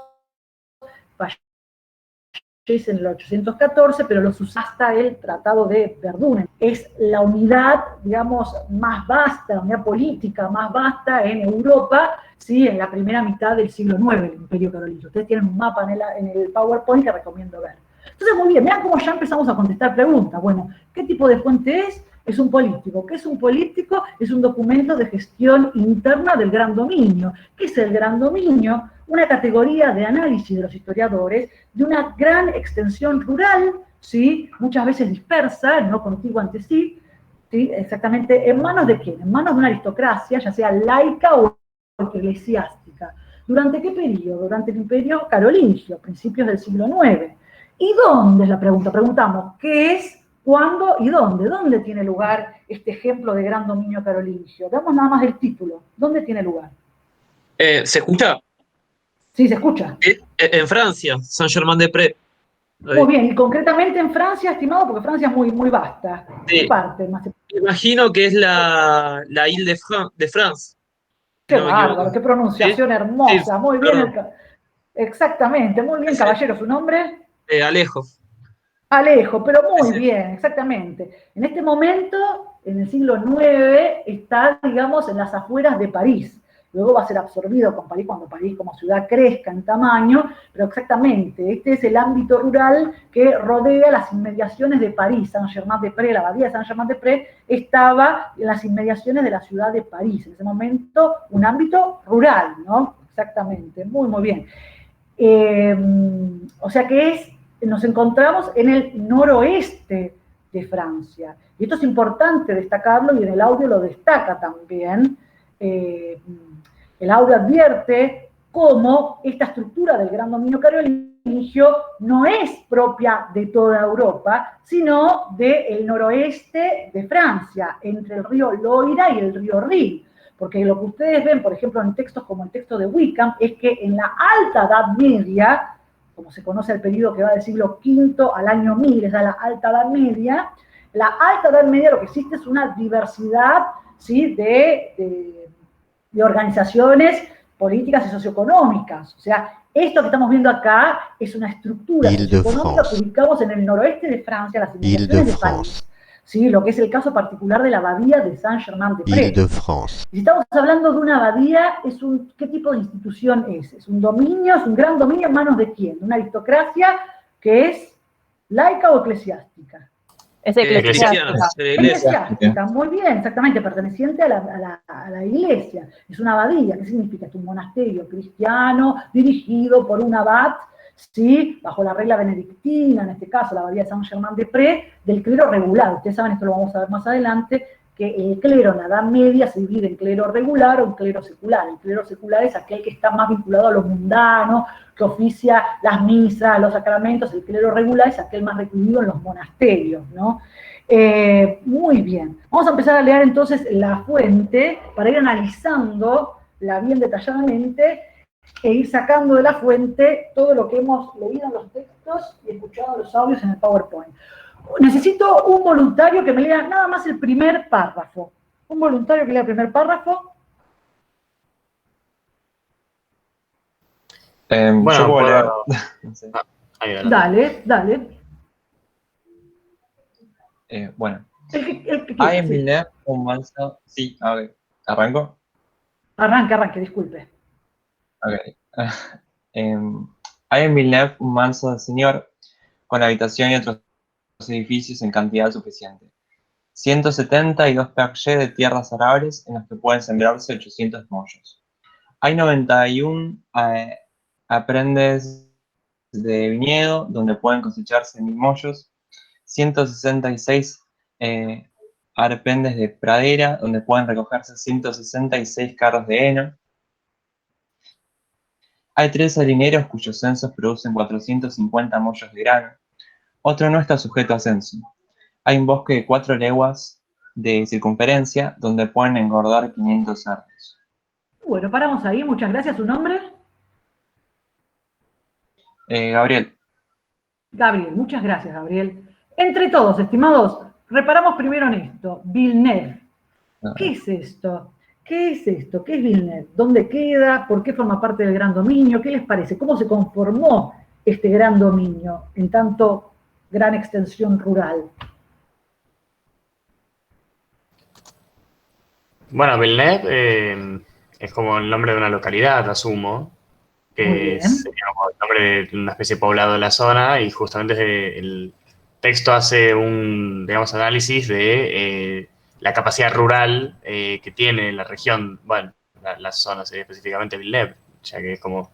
fallece en el 814, pero lo sucede hasta el Tratado de Verdún. Es la unidad, digamos, más vasta, la unidad política más vasta en Europa, ¿sí? En la primera mitad del siglo IX, el Imperio Carolingio. Ustedes tienen un mapa en el PowerPoint que recomiendo ver. Entonces, muy bien, vean cómo ya empezamos a contestar preguntas. Bueno, ¿qué tipo de fuente es? Es un político. ¿Qué es un político? Es un documento de gestión interna del gran dominio. ¿Qué es el gran dominio? Una categoría de análisis de los historiadores de una gran extensión rural, ¿sí? Muchas veces dispersa, no contigua entre sí, ¿sí? Exactamente, ¿en manos de quién? En manos de una aristocracia, ya sea laica o eclesiástica. ¿Durante qué periodo? Durante el imperio carolingio, principios del siglo IX. ¿Y dónde es la pregunta? Preguntamos, ¿qué es, cuándo y dónde? ¿Dónde tiene lugar este ejemplo de gran dominio carolingio? Damos nada más el título. ¿Dónde tiene lugar? ¿Se escucha? Sí, se escucha. En Francia, Saint-Germain-des-Prés. Muy bien, y concretamente en Francia, estimado, porque Francia es muy, muy vasta. Sí. ¿Qué parte más? Imagino que es la Ile de France. Qué No me bárbaro, equivoco. qué pronunciación ¿Sí? hermosa. Sí, Muy bien. perdón. Exactamente, muy bien, Sí. caballero. ¿Su nombre? Alejo. Alejo, pero muy Sí. bien, exactamente. En este momento, en el siglo IX, está, digamos, en las afueras de París. Luego va a ser absorbido con París cuando París como ciudad crezca en tamaño, pero exactamente, este es el ámbito rural que rodea las inmediaciones de París. Saint-Germain-des-Prés, la abadía de Saint-Germain-des-Prés, estaba en las inmediaciones de la ciudad de París. En ese momento, un ámbito rural, ¿no? Exactamente, muy, muy bien. O sea que nos encontramos en el noroeste de Francia. Y esto es importante destacarlo y en el audio lo destaca también. El audio advierte cómo esta estructura del gran dominio carolingio no es propia de toda Europa, sino del noroeste de Francia, entre el río Loira y el río Rin. Porque lo que ustedes ven, por ejemplo, en textos como el texto de Wickham, es que en la Alta Edad Media, como se conoce el periodo que va del siglo V al año 1000, es la Alta Edad Media, la Alta Edad Media lo que existe es una diversidad, ¿sí?, de organizaciones políticas y socioeconómicas. O sea, esto que estamos viendo acá es una estructura socioeconómica que ubicamos en el noroeste de Francia, las inmediaciones de París. ¿Sí? Lo que es el caso particular de la abadía de Saint-Germain-des-Prés. Si estamos hablando de una abadía, ¿qué tipo de institución es? ¿Es un dominio, es un gran dominio en manos de quién? ¿De una aristocracia que es laica o eclesiástica? Es eclesiástica. Eclesiástica, muy bien, exactamente, perteneciente a la iglesia. Es una abadía, ¿qué significa? Es un monasterio cristiano dirigido por un abad, ¿sí?, bajo la regla benedictina, en este caso la abadía de Saint-Germain-des-Prés, del clero regular. Ustedes saben, esto lo vamos a ver más adelante, que el clero en la Edad Media se divide en clero regular o en clero secular. El clero secular es aquel que está más vinculado a lo mundano, que oficia las misas, los sacramentos. El clero regular es aquel más recluido en los monasterios, ¿no? Muy bien. Vamos a empezar a leer entonces la fuente para ir analizándola bien detalladamente e ir sacando de la fuente todo lo que hemos leído en los textos y escuchado en los audios en el PowerPoint. Necesito un voluntario que me lea nada más el primer párrafo. Un voluntario que lea el primer párrafo. Bueno, yo puedo leer. No sé. Dale. Bueno. El que quiera, Hay en sí. Villeneuve un manso. Sí, a ver, ¿arranco? Arranque, disculpe. Ok. Hay en Villeneuve un manso señor con habitación y otros edificios en cantidad suficiente. 172 parcelles de tierras arables en los que pueden sembrarse 800 mollos. Hay 91 aprendes de viñedo donde pueden cosecharse 1000 mollos. 166 arpendes de pradera donde pueden recogerse 166 carros de heno. Hay 3 harineros cuyos censos producen 450 mollos de grano. Otro no está sujeto a censo. Hay un bosque de 4 leguas de circunferencia donde pueden engordar 500 cerdos. Bueno, paramos ahí. Muchas gracias. ¿Su nombre? Gabriel. Gabriel. Muchas gracias, Gabriel. Entre todos, estimados, reparamos primero en esto. Villeneuve. ¿Qué es esto? ¿Qué es esto? ¿Qué es Villeneuve? ¿Dónde queda? ¿Por qué forma parte del gran dominio? ¿Qué les parece? ¿Cómo se conformó este gran dominio en tanto gran extensión rural? Bueno, Villeneuve es como el nombre de una localidad, asumo, Muy bien. que es como el nombre de una especie de poblado de la zona y justamente es el texto hace un, digamos, análisis de la capacidad rural que tiene la región, bueno, la zona sería específicamente Villeneuve, ya que es como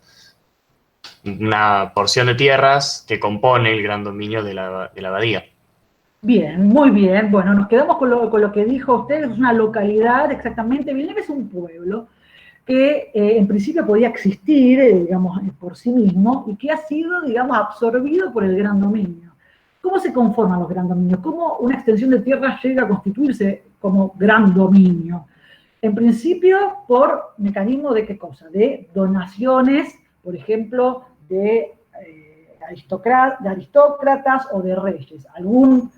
una porción de tierras que compone el gran dominio de la abadía. Bien, muy bien. Bueno, nos quedamos con lo que dijo usted, es una localidad, exactamente. Villeneuve es un pueblo que en principio podía existir, digamos, por sí mismo, y que ha sido, digamos, absorbido por el gran dominio. ¿Cómo se conforman los gran dominios? ¿Cómo una extensión de tierra llega a constituirse como gran dominio? En principio, por mecanismo de qué cosa? De donaciones, por ejemplo, de aristócratas o de reyes. Algún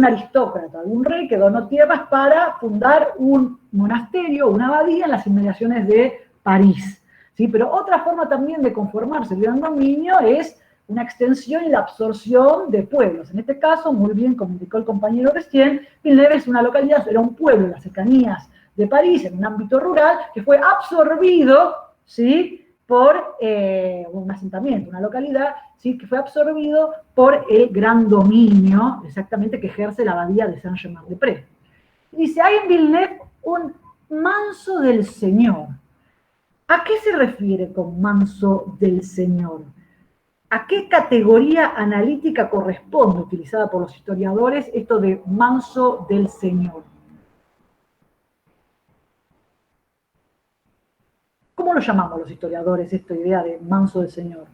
aristócrata, algún rey que donó tierras para fundar un monasterio, una abadía en las inmediaciones de París. ¿Sí? Pero otra forma también de conformarse el gran dominio es una extensión y la absorción de pueblos. En este caso, muy bien, como indicó el compañero recién, Villeneuve es una localidad, era un pueblo en las cercanías de París, en un ámbito rural, que fue absorbido, ¿sí?, por un asentamiento, una localidad, ¿sí?, que fue absorbido por el gran dominio, exactamente, que ejerce la abadía de Saint-Germain-des-Prés. Dice, hay en Villeneuve un manso del Señor. ¿A qué se refiere con manso del Señor? ¿A qué categoría analítica corresponde, utilizada por los historiadores, esto de manso del Señor? ¿Cómo lo llamamos los historiadores, esta idea de manso del Señor?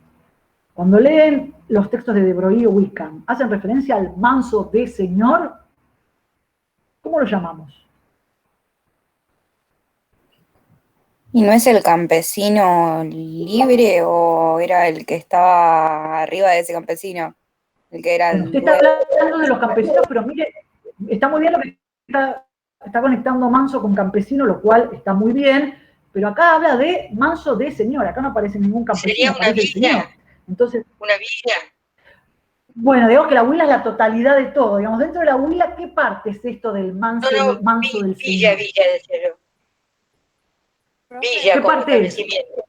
Cuando leen los textos de De Broglie o Wickham, ¿hacen referencia al manso de Señor? ¿Cómo lo llamamos? ¿Y no es el campesino libre o era el que estaba arriba de ese campesino? El que era Bueno, usted está hablando de los campesinos, pero mire, está muy bien lo que está conectando manso con campesino, lo cual está muy bien, pero acá habla de manso de Señor, acá no aparece ningún campesino. Sería una villa. Entonces, Una villa. bueno, digamos que la huila es la totalidad de todo. Digamos, dentro de la huila, ¿qué parte es esto del manso, manso del Señor? Villa de Cero. Villa ¿Qué como parte es? establecimiento.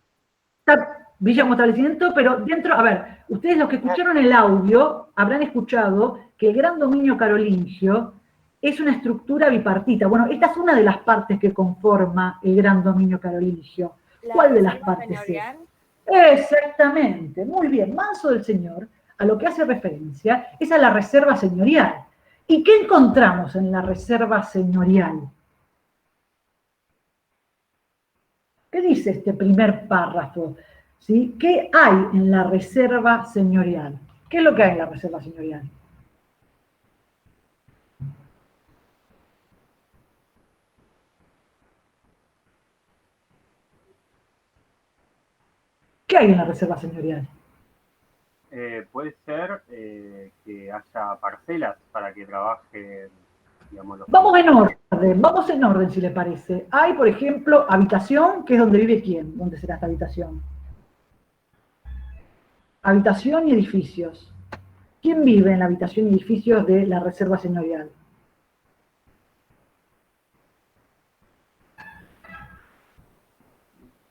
Está villa como establecimiento, pero dentro, a ver, ustedes los que escucharon el audio habrán escuchado que el gran dominio carolingio es una estructura bipartita. Bueno, esta es una de las partes que conforma el gran dominio carolingio. ¿Cuál de las partes es? Exactamente, muy bien. Manso del Señor, a lo que hace referencia, es a la reserva señorial. ¿Y qué encontramos en la reserva señorial? ¿Qué dice este primer párrafo? ¿Sí? ¿Qué hay en la reserva señorial? ¿Qué es lo que hay en la reserva señorial? ¿Qué hay en la reserva señorial? Puede ser que haya parcelas para que trabajen, digamos, los... Vamos en orden si les parece. Hay, por ejemplo, habitación, que es donde vive quién. ¿Dónde será esta habitación? Habitación y edificios. ¿Quién vive en la habitación y edificios de la reserva señorial?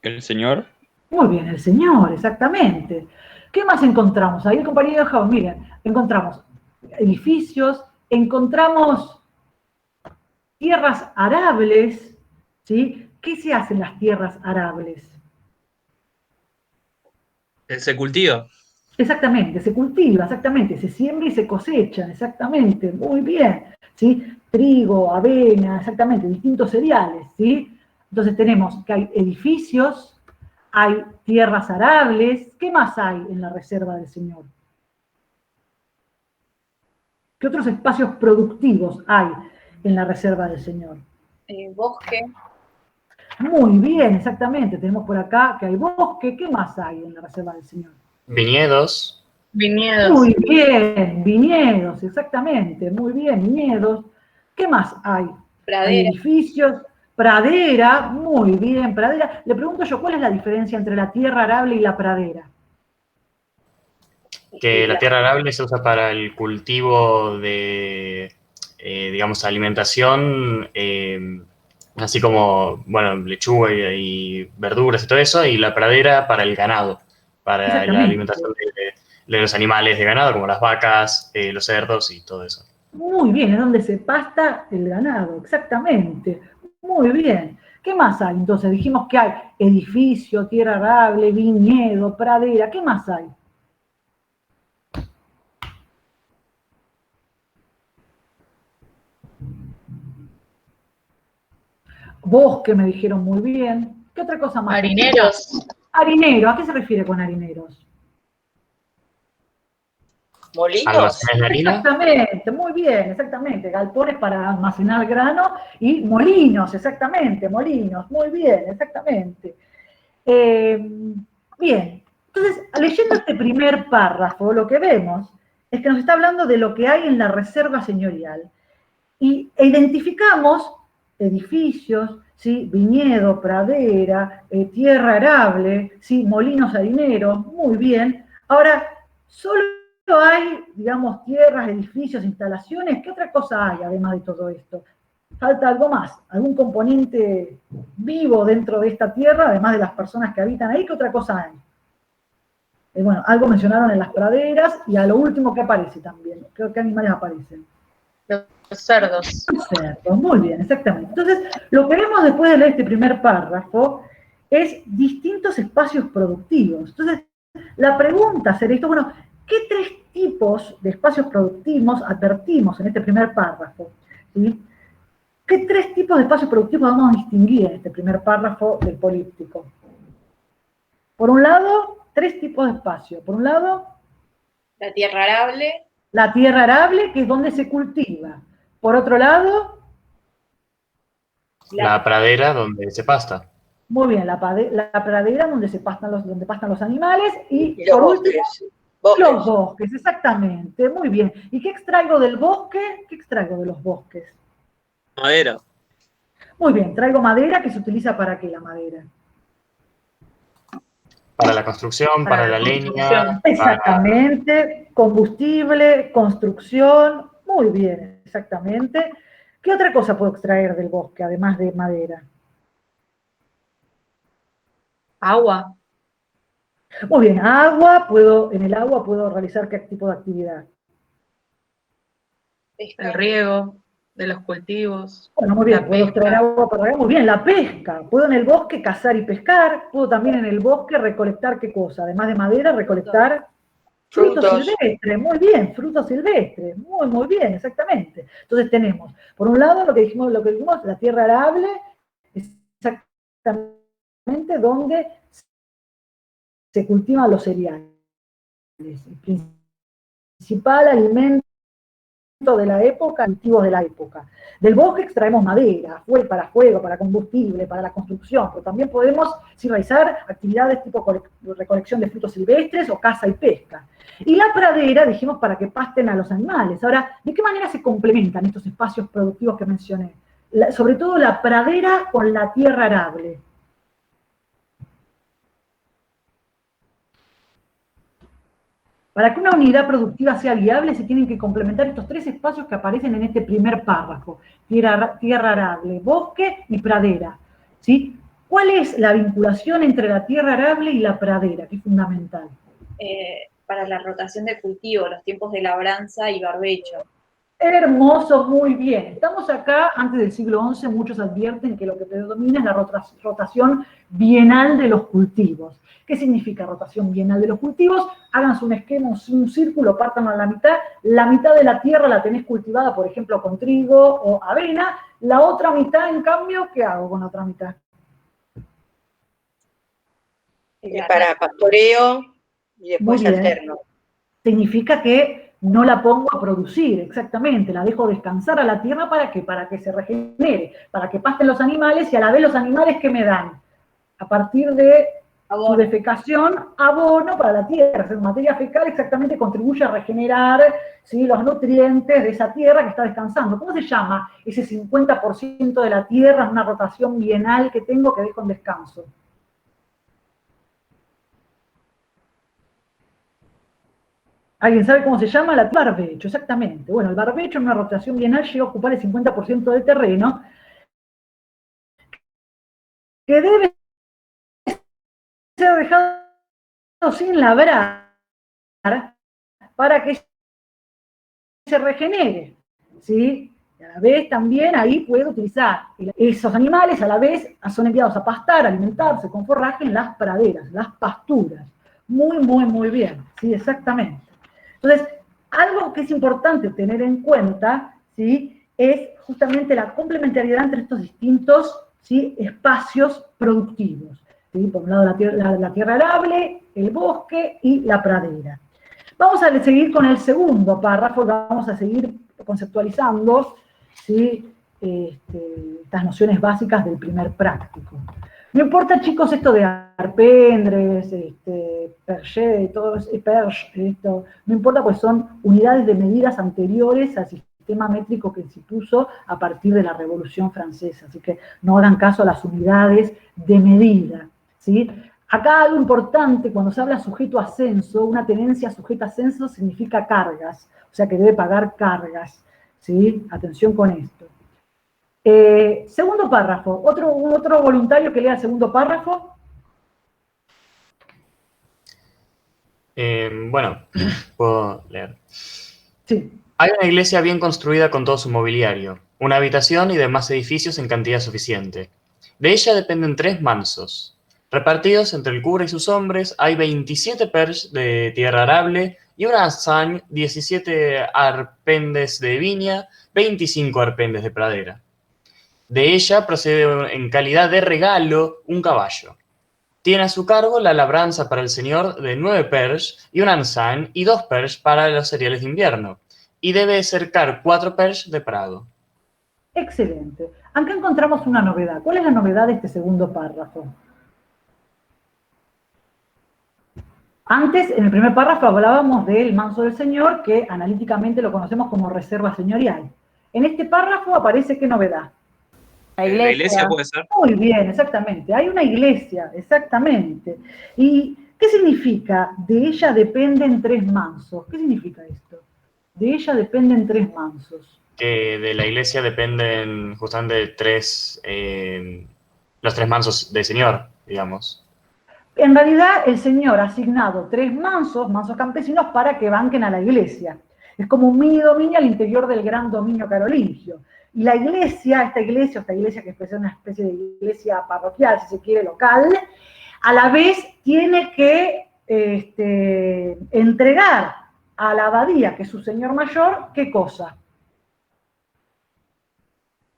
¿El señor? Muy bien, el señor, exactamente. ¿Qué más encontramos? Ahí el compañero de Jao, miren, encontramos edificios, encontramos tierras arables, ¿sí? ¿Qué se hace en las tierras arables? Se cultiva. Exactamente, se cultiva, exactamente, se siembra y se cosechan, exactamente, muy bien, ¿sí? Trigo, avena, exactamente, distintos cereales, ¿sí? Entonces tenemos que hay edificios, hay tierras arables. ¿Qué más hay en la reserva del Señor? ¿Qué otros espacios productivos hay en la reserva del Señor? Bosque. Muy bien, exactamente. Tenemos por acá que hay bosque. ¿Qué más hay en la reserva del Señor? Viñedos. Viñedos. Muy bien, viñedos, exactamente. Muy bien, viñedos. ¿Qué más hay? Pradera. Hay edificios. Pradera, muy bien, pradera. Le pregunto yo, ¿cuál es la diferencia entre la tierra arable y la pradera? Que la tierra arable se usa para el cultivo de, digamos, alimentación, así como, bueno, lechuga y verduras y todo eso, y la pradera para el ganado, para la alimentación de los animales de ganado, como las vacas, los cerdos y todo eso. Muy bien, es donde se pasta el ganado, exactamente. Muy bien. ¿Qué más hay? Entonces dijimos que hay edificio, tierra arable, viñedo, pradera. ¿Qué más hay? Bosque, me dijeron muy bien. ¿Qué otra cosa más? Harineros. Harinero, ¿a qué se refiere con harineros? ¿Molinos? ¿Almacenes de harina? Exactamente, muy bien, exactamente. Galpones para almacenar grano y molinos, exactamente, molinos, muy bien, exactamente. Bien, entonces, leyendo este primer párrafo, lo que vemos es que nos está hablando de lo que hay en la reserva señorial. E identificamos edificios, ¿sí? Viñedo, pradera, tierra arable, ¿sí? Molinos harineros, muy bien. Ahora, solo hay, digamos, tierras, edificios, instalaciones. ¿Qué otra cosa hay además de todo esto? Falta algo más, algún componente vivo dentro de esta tierra, además de las personas que habitan ahí. ¿Qué otra cosa hay? Bueno, algo mencionaron en las praderas y a lo último que aparece también. ¿Qué animales aparecen? Los cerdos. Los cerdos, muy bien, exactamente. Entonces, lo que vemos después de leer este primer párrafo es distintos espacios productivos. Entonces, la pregunta sería esto, bueno, ¿qué tres tipos de espacios productivos advertimos en este primer párrafo? ¿Sí? ¿Qué tres tipos de espacios productivos vamos a distinguir en este primer párrafo del políptico? Por un lado, tres tipos de espacio. Por un lado, La tierra arable. la tierra arable, que es donde se cultiva. Por otro lado, La pradera donde se pasta. muy bien, la pradera donde pastan los animales y Y los por último, bosques. los bosques, exactamente, muy bien. ¿Y qué extraigo del bosque? ¿Qué extraigo de los bosques? Madera. Muy bien, traigo madera, que se utiliza ¿para qué la madera? Para la construcción, para la leña. Exactamente, combustible, construcción, muy bien, exactamente. ¿Qué otra cosa puedo extraer del bosque, además de madera? Agua. Muy bien, en el agua puedo realizar qué tipo de actividad. El riego de los cultivos. Bueno, muy bien, La puedo pesca. extraer agua para regar. Muy bien, la pesca. Puedo en el bosque cazar y pescar. Puedo también en el bosque recolectar qué cosa. Además de madera, recolectar frutos silvestres. Muy bien, frutos silvestres. Muy, muy bien, exactamente. Entonces tenemos, por un lado, lo que dijimos, la tierra arable, exactamente donde se cultivan los cereales. El principal alimento de la época, cultivos de la época. Del bosque extraemos madera, para fuego, para combustible, para la construcción, pero también podemos realizar actividades tipo recolección de frutos silvestres o caza y pesca. Y la pradera, dijimos, para que pasten a los animales. Ahora, ¿de qué manera se complementan estos espacios productivos que mencioné? Sobre todo la pradera con la tierra arable. Para que una unidad productiva sea viable, se tienen que complementar estos tres espacios que aparecen en este primer párrafo: tierra arable, bosque y pradera. ¿Sí? ¿Cuál es la vinculación entre la tierra arable y la pradera, que es fundamental? Para la rotación de cultivo, los tiempos de labranza y barbecho. Hermoso, muy bien. Estamos acá, antes del siglo XI, muchos advierten que lo que predomina es la rotación bienal de los cultivos. ¿Qué significa rotación bienal de los cultivos? Háganse un esquema, un círculo, pártanlo a la mitad de la tierra la tenés cultivada, por ejemplo, con trigo o avena, la otra mitad, en cambio, ¿qué hago con la otra mitad? Para pastoreo y después Muy bien. alterno. Significa que no la pongo a producir, exactamente, la dejo descansar a la tierra para que se regenere, para que pasten los animales y a la vez los animales que me dan, a partir de su defecación, abono para la tierra. En materia fecal exactamente contribuye a regenerar, ¿sí?, los nutrientes de esa tierra que está descansando. ¿Cómo se llama ese 50% de la tierra en una rotación bienal que tengo que dejo en descanso? ¿Alguien sabe cómo se llama? El barbecho, exactamente. Bueno, el barbecho en una rotación bienal llega a ocupar el 50% del terreno, que debe ser dejado sin labrar para que se regenere, ¿sí? Y a la vez también ahí puede utilizar. Esos animales a la vez son enviados a pastar, a alimentarse con forraje en las praderas, las pasturas. Muy, muy, muy bien, ¿sí? Exactamente. Entonces, algo que es importante tener en cuenta, ¿sí? Es justamente la complementariedad entre estos distintos, ¿sí? Espacios productivos. ¿Sí? Por un lado la tierra arable, el bosque y la pradera. Vamos a seguir con el segundo párrafo, vamos a seguir conceptualizando, ¿sí? Estas nociones básicas del primer práctico. No importa, chicos, esto de Arpendres, Perget, todo esto, no importa, pues son unidades de medidas anteriores al sistema métrico que se puso a partir de la Revolución Francesa, así que no hagan caso a las unidades de medida, ¿sí? Acá algo importante, cuando se habla sujeto a censo, una tenencia sujeta a censo significa cargas, o sea que debe pagar cargas, ¿sí? Atención con esto. Segundo párrafo, otro voluntario que lea el segundo párrafo. Bueno, puedo leer. Sí. Hay una iglesia bien construida con todo su mobiliario, una habitación y demás edificios en cantidad suficiente. De ella dependen 3 mansos. Repartidos entre el cura y sus hombres, hay 27 perches de tierra arable y una hazañ, 17 arpendes de viña, 25 arpendes de pradera. De ella procede en calidad de regalo un caballo. Tiene a su cargo la labranza para el señor de 9 perches y una hazañ y 2 perches para los cereales de invierno. Y debe cercar 4 perches de prado. Excelente. Acá encontramos una novedad. ¿Cuál es la novedad de este segundo párrafo? Antes, en el primer párrafo, hablábamos del manso del señor, que analíticamente lo conocemos como reserva señorial. En este párrafo aparece ¿qué novedad? La iglesia. La iglesia puede ser. Muy bien, exactamente. Hay una iglesia, exactamente. ¿Y qué significa? De ella dependen 3 mansos. ¿Qué significa esto? De ella dependen 3 mansos. Que de la iglesia dependen justamente los 3 mansos del señor, digamos. En realidad, el señor ha asignado 3 mansos campesinos, para que banquen a la iglesia. Es como un mini dominio al interior del gran dominio carolingio. Y la iglesia, esta iglesia que es una especie de iglesia parroquial, si se quiere, local, a la vez tiene que entregar a la abadía, que es su señor mayor, ¿qué cosa?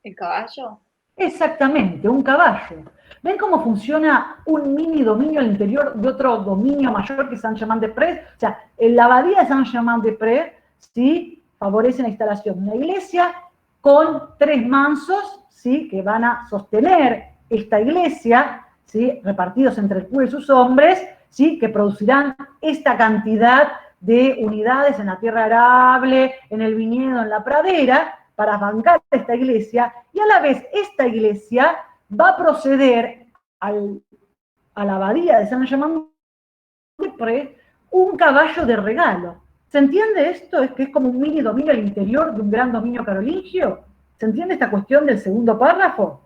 ¿El caballo? Exactamente, un caballo. ¿Ven cómo funciona un mini dominio al interior de otro dominio mayor que es Saint-Germain-des-Prés? O sea, la abadía de Saint-Germain-des-Prés, ¿sí? Favorece la instalación de una iglesia con 3 mansos, ¿sí? Que van a sostener esta iglesia, ¿sí? Repartidos entre el cura y sus hombres, ¿sí? Que producirán esta cantidad de unidades en la tierra arable, en el viñedo, en la pradera, para bancar esta iglesia, y a la vez esta iglesia va a proceder a la abadía de Saint-Germain-des-Prés un caballo de regalo. ¿Se entiende esto? Es que es como un mini dominio al interior de un gran dominio carolingio. ¿Se entiende esta cuestión del segundo párrafo?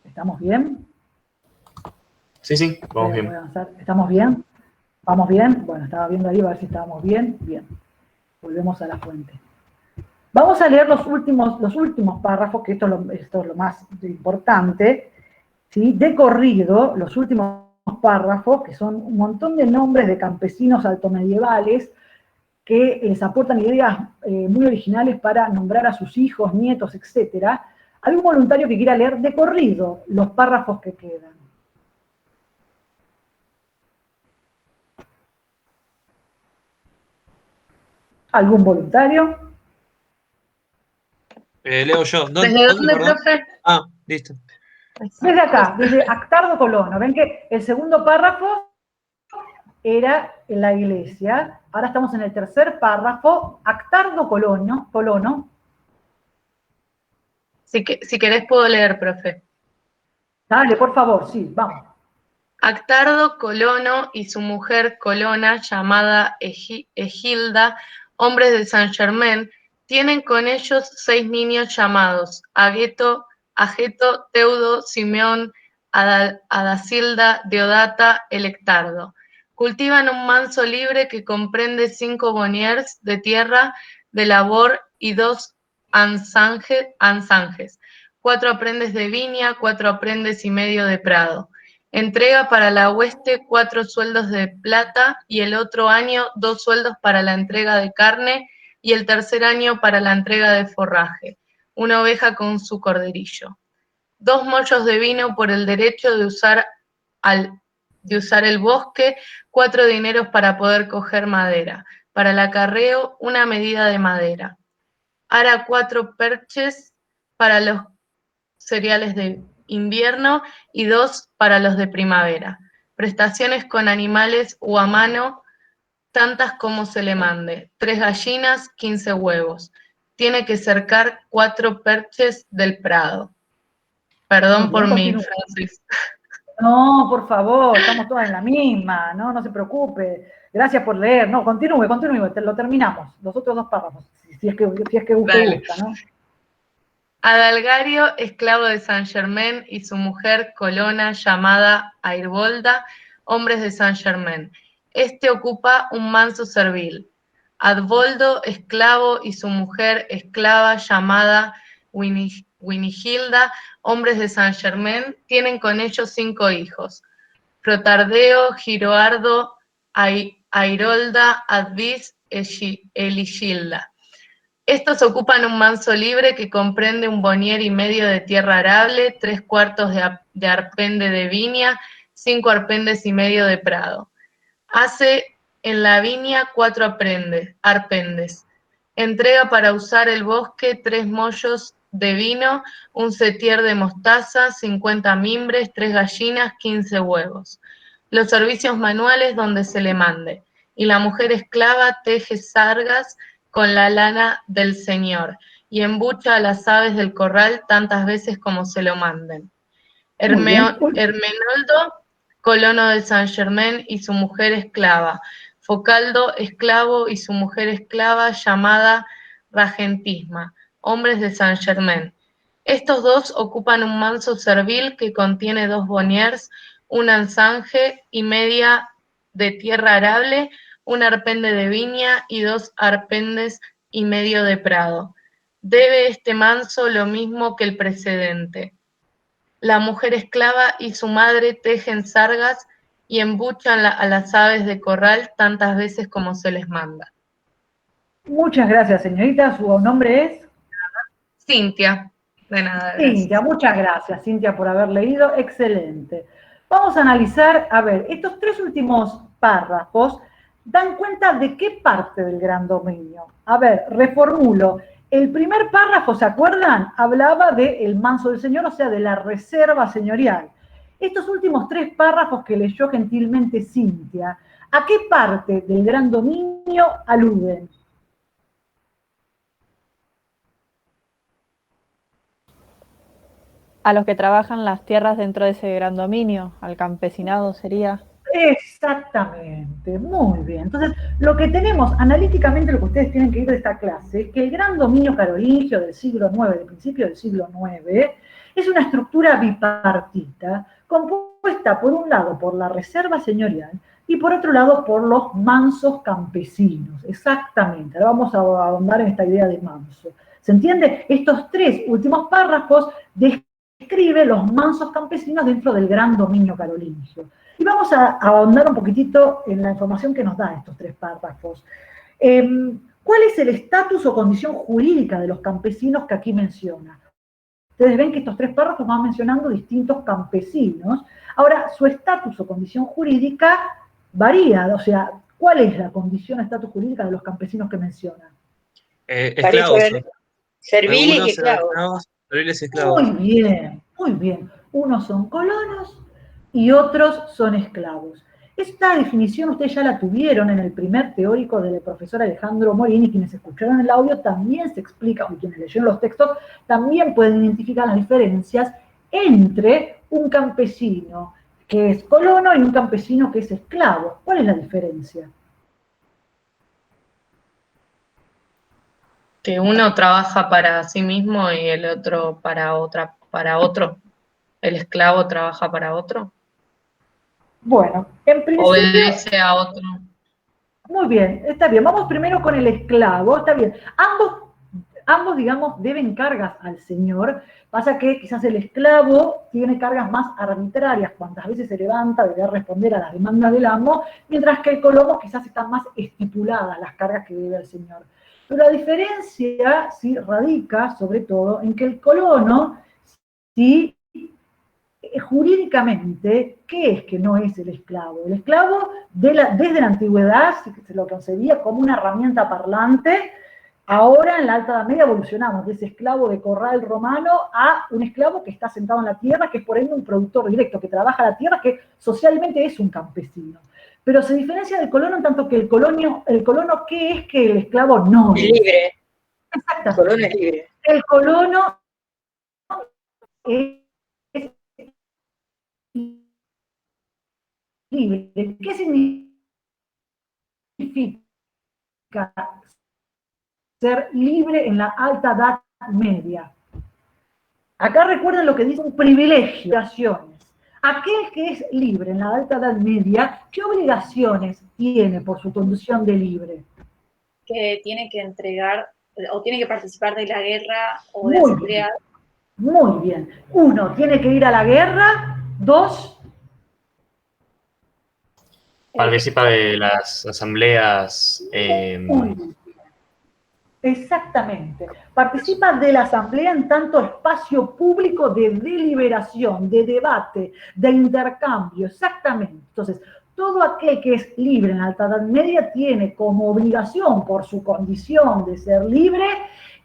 ¿Estamos bien? Sí, sí, vamos Voy bien. a avanzar. ¿Estamos bien? ¿Vamos bien? Bueno, estaba viendo ahí a ver si estábamos bien. Bien. Volvemos a la fuente. Vamos a leer los últimos párrafos, que esto es lo más importante, ¿sí? De corrido, los últimos párrafos, que son un montón de nombres de campesinos altomedievales que les aportan ideas muy originales para nombrar a sus hijos, nietos, etc. ¿Algún voluntario que quiera leer de corrido los párrafos que quedan? ¿Algún voluntario? Leo yo. ¿Desde dónde, perdón? profe? Ah, listo. Desde acá, desde Actardo Colono. Ven que el segundo párrafo era en la iglesia. Ahora estamos en el tercer párrafo. Actardo Colono. Si querés puedo leer, profe. Dale, por favor, sí, vamos. Actardo Colono y su mujer Colona, llamada Egilda, hombres de Saint-Germain, tienen con ellos 6 niños llamados Ageto, Teudo, Simeón, Adacilda Deodata Electardo. Cultivan un manso libre que comprende 5 bonniers de tierra de labor y 2 ansanjes, 4 aprendes de viña, 4 aprendes y medio de prado. Entrega para la hueste 4 sueldos de plata y el otro año 2 sueldos para la entrega de carne y el tercer año para la entrega de forraje, una oveja con su corderillo. 2 mollos de vino por el derecho de usar el bosque, 4 dineros para poder coger madera. Para el acarreo, una medida de madera. Ara 4 perches para los cereales de invierno y 2 para los de primavera. Prestaciones con animales o a mano, tantas como se le mande. 3 gallinas, 15 huevos. Tiene que cercar 4 perches del prado. Perdón por mi francés. No, por favor, estamos todas en la misma, no se preocupe. Gracias por leer. No, continúe, lo terminamos. Los otros 2 párrafos, si es que usted gusta, ¿no? Adalgario, esclavo de San Germain, y su mujer Colona, llamada Airbolda, hombres de San Germain. Este ocupa un manso servil. Adboldo, esclavo, y su mujer esclava, llamada Winigilda, hombres de San Germain, tienen con ellos 5 hijos. Protardeo, Giroardo, Airolda, Advis, Eligilda. Estos ocupan un manso libre que comprende un bonnier y medio de tierra arable, 3 cuartos de arpende de viña, 5 arpendes y medio de prado. Hace en la viña 4 arpendes. Entrega para usar el bosque 3 mollos de vino, un setier de mostaza, 50 mimbres, 3 gallinas, 15 huevos. Los servicios manuales donde se le mande. Y la mujer esclava teje sargas con la lana del señor y embucha a las aves del corral tantas veces como se lo manden. Hermenoldo, colono de San Germain, y su mujer esclava. Focaldo, esclavo, y su mujer esclava, llamada Ragentisma, hombres de San Germain. Estos 2 ocupan un manso servil que contiene 2 bonniers, un ansanje y media de tierra arable, un arpende de viña y 2 arpendes y medio de prado. Debe este manso lo mismo que el precedente. La mujer esclava y su madre tejen sargas y embuchan a las aves de corral tantas veces como se les manda. Muchas gracias, señorita. ¿Su nombre es? Cintia. De nada, gracias. Cintia, muchas gracias, Cintia, por haber leído. Excelente. Vamos a analizar, a ver, estos 3 últimos párrafos dan cuenta de qué parte del gran dominio. A ver, reformulo. El primer párrafo, ¿se acuerdan? Hablaba del manso del señor, o sea, de la reserva señorial. Estos últimos 3 párrafos que leyó gentilmente Cintia, ¿a qué parte del gran dominio aluden? A los que trabajan las tierras dentro de ese gran dominio, al campesinado sería. Exactamente, muy bien. Entonces, lo que tenemos, analíticamente lo que ustedes tienen que ir de esta clase, es que el gran dominio carolingio del siglo IX, del principio del siglo IX, es una estructura bipartita, compuesta por un lado por la reserva señorial y por otro lado por los mansos campesinos. Exactamente, ahora vamos a ahondar en esta idea de manso. ¿Se entiende? Estos 3 últimos párrafos describe los mansos campesinos dentro del gran dominio carolingio. Y vamos a ahondar un poquitito en la información que nos da estos 3 párrafos. ¿Cuál es el estatus o condición jurídica de los campesinos que aquí menciona? Ustedes ven que estos 3 párrafos van mencionando distintos campesinos. Ahora, su estatus o condición jurídica varía, o sea, ¿cuál es la condición o estatus jurídica de los campesinos que menciona? Esclavos. Serviles y esclavos. Serviles y esclavos. Muy bien, muy bien. Unos son colonos y otros son esclavos. Esta definición ustedes ya la tuvieron en el primer teórico del profesor Alejandro Morini. Quienes escucharon el audio también se explica, o quienes leyeron los textos, también pueden identificar las diferencias entre un campesino que es colono y un campesino que es esclavo. ¿Cuál es la diferencia? Que uno trabaja para sí mismo y el otro para otro. ¿El esclavo trabaja para otro? Bueno, en principio... ¿Obedece a otro? Muy bien, está bien. Vamos primero con el esclavo, está bien. Ambos, digamos, deben cargas al señor. Pasa que quizás el esclavo tiene cargas más arbitrarias, cuantas veces se levanta, debe responder a las demandas del amo, mientras que el colono quizás están más estipuladas las cargas que debe el señor. Pero la diferencia sí radica, sobre todo, en que el colono, sí, jurídicamente, ¿qué es que no es el esclavo? El esclavo, desde la antigüedad, se lo concebía como una herramienta parlante. Ahora, en la Alta Edad Media, evolucionamos de ese esclavo de corral romano a un esclavo que está sentado en la tierra, que es por ende un productor directo, que trabaja la tierra, que socialmente es un campesino. Pero se diferencia del colono en tanto que el colono, ¿qué es que el esclavo no es? Es libre. Exactamente. El colono es libre. El colono es libre. ¿Qué significa ser libre en la Alta Edad Media? Acá recuerden lo que dice un privilegio, obligaciones. Aquel que es libre en la Alta Edad Media, ¿qué obligaciones tiene por su condición de libre? Que tiene que entregar, o tiene que participar de la guerra o de asambleas. Muy bien. 1, tiene que ir a la guerra. 2, Participa de las asambleas. Exactamente. Participa de la asamblea en tanto espacio público de deliberación, de debate, de intercambio. Exactamente. Entonces, todo aquel que es libre en la Alta Edad Media tiene como obligación, por su condición de ser libre,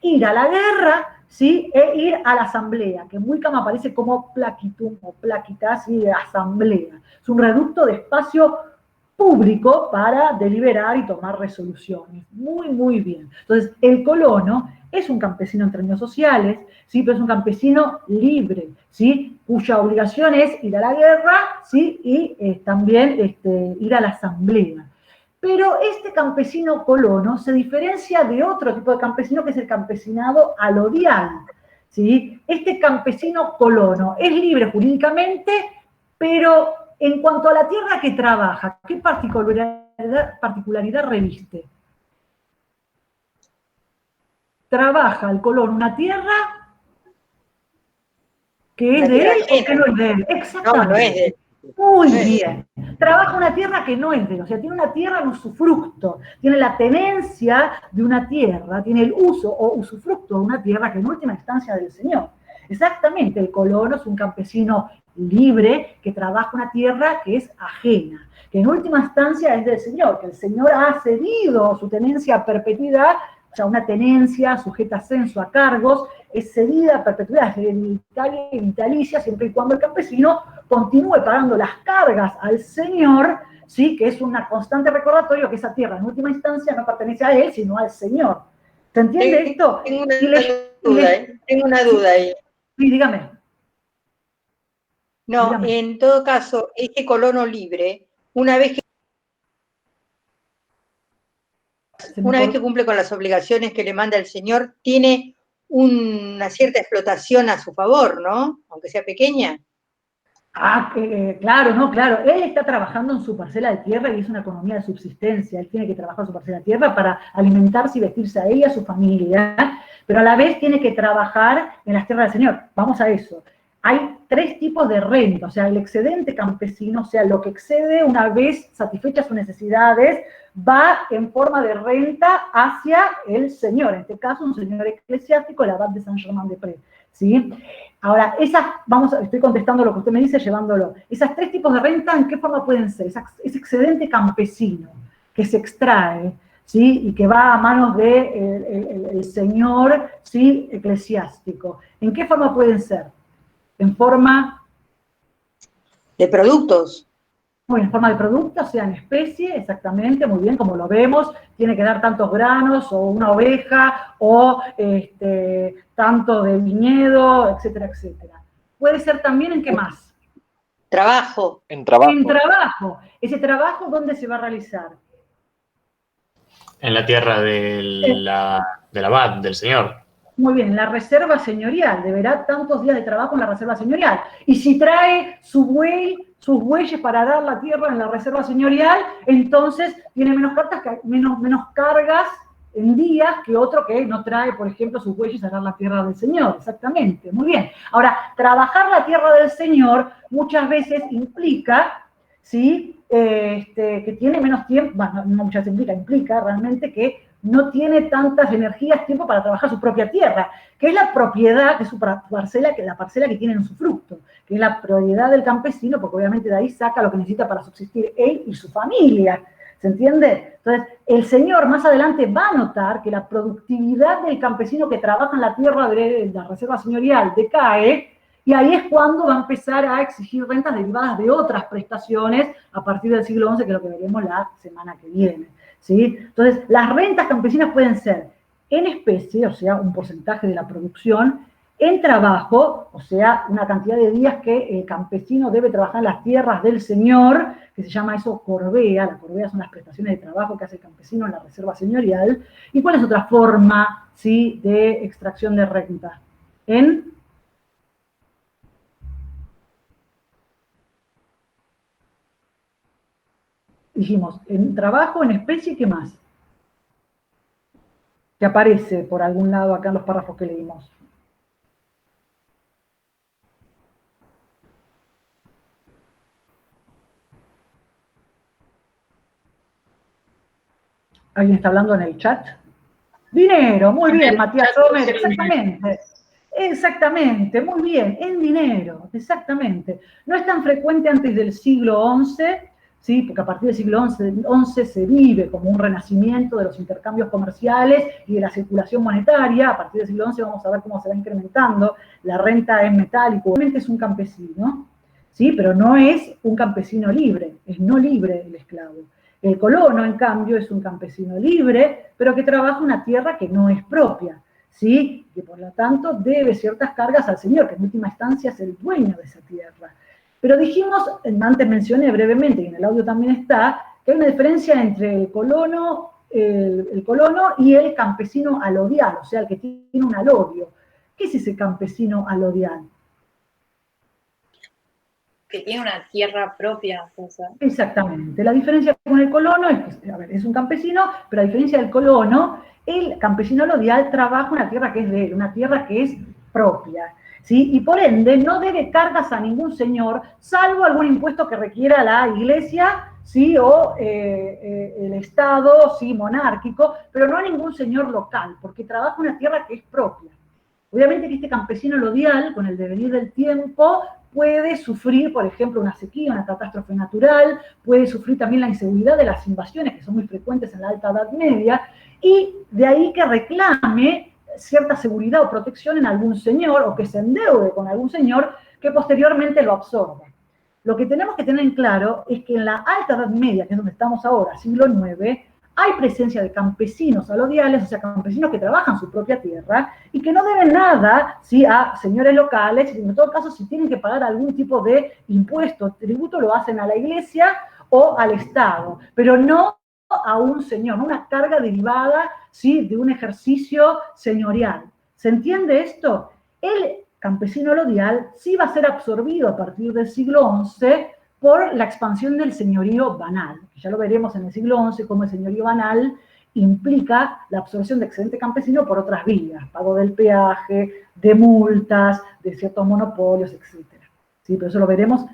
ir a la guerra, ¿sí? E ir a la asamblea, que en Wickham aparece como plaquitum o plaquita, ¿sí? De asamblea. Es un reducto de espacio público para deliberar y tomar resoluciones. Muy, muy bien. Entonces, el colono es un campesino en términos sociales, ¿sí? Pero es un campesino libre, ¿sí? Cuya obligación es ir a la guerra, ¿sí? Y también ir a la asamblea. Pero este campesino colono se diferencia de otro tipo de campesino, que es el campesinado alodial, ¿sí? Este campesino colono es libre jurídicamente, pero en cuanto a la tierra que trabaja, ¿qué particularidad reviste? ¿Trabaja el colono una tierra que es de él o que no es de él? Exactamente. No, no es de él. Muy bien. Trabaja una tierra que no es de él, o sea, tiene una tierra en usufructo, tiene la tenencia de una tierra, tiene el uso o usufructo de una tierra que en última instancia es del señor. Exactamente, el colono es un campesino libre que trabaja una tierra que es ajena, que en última instancia es del señor, que el señor ha cedido su tenencia a perpetuidad, o sea, una tenencia sujeta a censo, a cargos, es cedida a perpetuidad, es vitalicia, siempre y cuando el campesino continúe pagando las cargas al señor, ¿sí? Que es un constante recordatorio que esa tierra en última instancia no pertenece a él, sino al señor. ¿Se entiende esto? Tengo una duda ahí. Sí, dígame. No, Dígame. En todo caso, este colono libre, una vez que cumple con las obligaciones que le manda el señor, tiene una cierta explotación a su favor, ¿no? Aunque sea pequeña. Claro, no, claro. Él está trabajando en su parcela de tierra y es una economía de subsistencia. Él tiene que trabajar en su parcela de tierra para alimentarse y vestirse a él y a su familia, pero a la vez tiene que trabajar en las tierras del señor. Vamos a eso. Hay 3 tipos de renta, o sea, el excedente campesino, o sea, lo que excede una vez satisfechas sus necesidades, va en forma de renta hacia el señor, en este caso un señor eclesiástico, el abad de Saint-Germain-des-Prés, ¿sí? Ahora, estoy contestando lo que usted me dice, llevándolo. Esas 3 tipos de renta, ¿en qué forma pueden ser? Ese excedente campesino que se extrae, ¿sí? Y que va a manos del señor, ¿sí? Eclesiástico. ¿En qué forma pueden ser? En forma de productos. En forma de productos, o sea, en especie, exactamente, muy bien, como lo vemos, tiene que dar tantos granos, o una oveja, o tanto de viñedo, etcétera, etcétera. Puede ser también en qué más. Trabajo. En trabajo. En trabajo. ¿Ese trabajo dónde se va a realizar? En la tierra del abad, del señor. Muy bien, en la reserva señorial, deberá tantos días de trabajo en la reserva señorial. Y si trae sus bueyes para dar la tierra en la reserva señorial, entonces tiene menos cargas en días que otro que no trae, por ejemplo, sus bueyes a dar la tierra del Señor. Exactamente, muy bien. Ahora, trabajar la tierra del Señor muchas veces implica, ¿sí? Que tiene menos tiempo, bueno, no muchas veces implica realmente que no tiene tantas energías, tiempo para trabajar su propia tierra, que es la propiedad, que es la parcela que tiene en su fruto, que es la propiedad del campesino, porque obviamente de ahí saca lo que necesita para subsistir él y su familia. ¿Se entiende? Entonces, el Señor más adelante va a notar que la productividad del campesino que trabaja en la tierra de la reserva señorial decae, y ahí es cuando va a empezar a exigir rentas derivadas de otras prestaciones a partir del siglo XI, que es lo que veremos la semana que viene. ¿Sí? Entonces, las rentas campesinas pueden ser en especie, o sea, un porcentaje de la producción, en trabajo, o sea, una cantidad de días que el campesino debe trabajar en las tierras del Señor, que se llama eso corbea. La corbea son las prestaciones de trabajo que hace el campesino en la reserva señorial. ¿Y cuál es otra forma, ¿sí?, de extracción de renta? Dijimos, en trabajo, en especie, ¿qué más? Que aparece por algún lado acá en los párrafos que leímos. ¿Alguien está hablando en el chat? Dinero, muy bien, Matías Gómez, exactamente. Exactamente, muy bien, en dinero, exactamente. No es tan frecuente antes del siglo XI, ¿sí? Porque a partir del siglo XI se vive como un renacimiento de los intercambios comerciales y de la circulación monetaria. A partir del siglo XI vamos a ver cómo se va incrementando la renta en metálico. Obviamente es un campesino, ¿sí? Pero no es un campesino libre, es no libre el esclavo. El colono, en cambio, es un campesino libre, pero que trabaja una tierra que no es propia, ¿sí? Que por lo tanto debe ciertas cargas al señor, que en última instancia es el dueño de esa tierra. Pero dijimos, antes mencioné brevemente, y en el audio también está, que hay una diferencia entre el colono y el campesino alodial, o sea, el que tiene un alodio. ¿Qué es ese campesino alodial? Que tiene una tierra propia. O sea. Exactamente. La diferencia con el colono es que, a ver, es un campesino, pero a diferencia del colono, el campesino alodial trabaja una tierra que es de él, una tierra que es propia, ¿sí? Y por ende no debe cargas a ningún señor, salvo algún impuesto que requiera la iglesia, ¿sí? O el Estado, ¿sí?, monárquico, pero no a ningún señor local, porque trabaja una tierra que es propia. Obviamente que este campesino alodial, con el devenir del tiempo, puede sufrir, por ejemplo, una sequía, una catástrofe natural, puede sufrir también la inseguridad de las invasiones, que son muy frecuentes en la Alta Edad Media, y de ahí que reclame cierta seguridad o protección en algún señor, o que se endeude con algún señor que posteriormente lo absorba. Lo que tenemos que tener en claro es que en la Alta Edad Media, que es donde estamos ahora, siglo IX, hay presencia de campesinos alodiales, o sea, campesinos que trabajan su propia tierra y que no deben nada, ¿sí?, a señores locales, y en todo caso, si tienen que pagar algún tipo de impuesto, tributo, lo hacen a la iglesia o al Estado, pero no a un señor, no una carga derivada, ¿sí?, de un ejercicio señorial. ¿Se entiende esto? El campesino alodial sí va a ser absorbido a partir del siglo XI por la expansión del señorío banal. Ya lo veremos en el siglo XI, cómo el señorío banal implica la absorción de excedente campesino por otras vías, pago del peaje, de multas, de ciertos monopolios, etc. ¿Sí? Pero eso lo veremos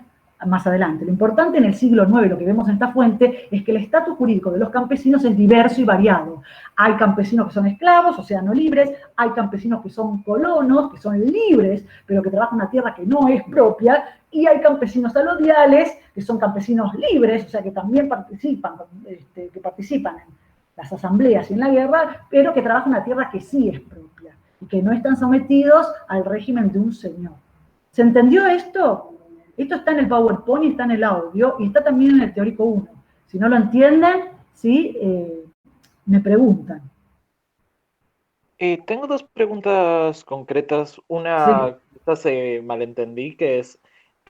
más adelante. Lo importante en el siglo IX, lo que vemos en esta fuente, es que el estatus jurídico de los campesinos es diverso y variado. Hay campesinos que son esclavos, o sea, no libres, hay campesinos que son colonos, que son libres, pero que trabajan una tierra que no es propia, y hay campesinos alodiales, que son campesinos libres, o sea, que también participan en las asambleas y en la guerra, pero que trabajan una tierra que sí es propia, y que no están sometidos al régimen de un señor. ¿Se entendió esto? Esto está en el PowerPoint, está en el audio, y está también en el teórico 1. Si no lo entienden, ¿sí?, me preguntan. Tengo dos preguntas concretas. Una, Sí. quizás malentendí, que es,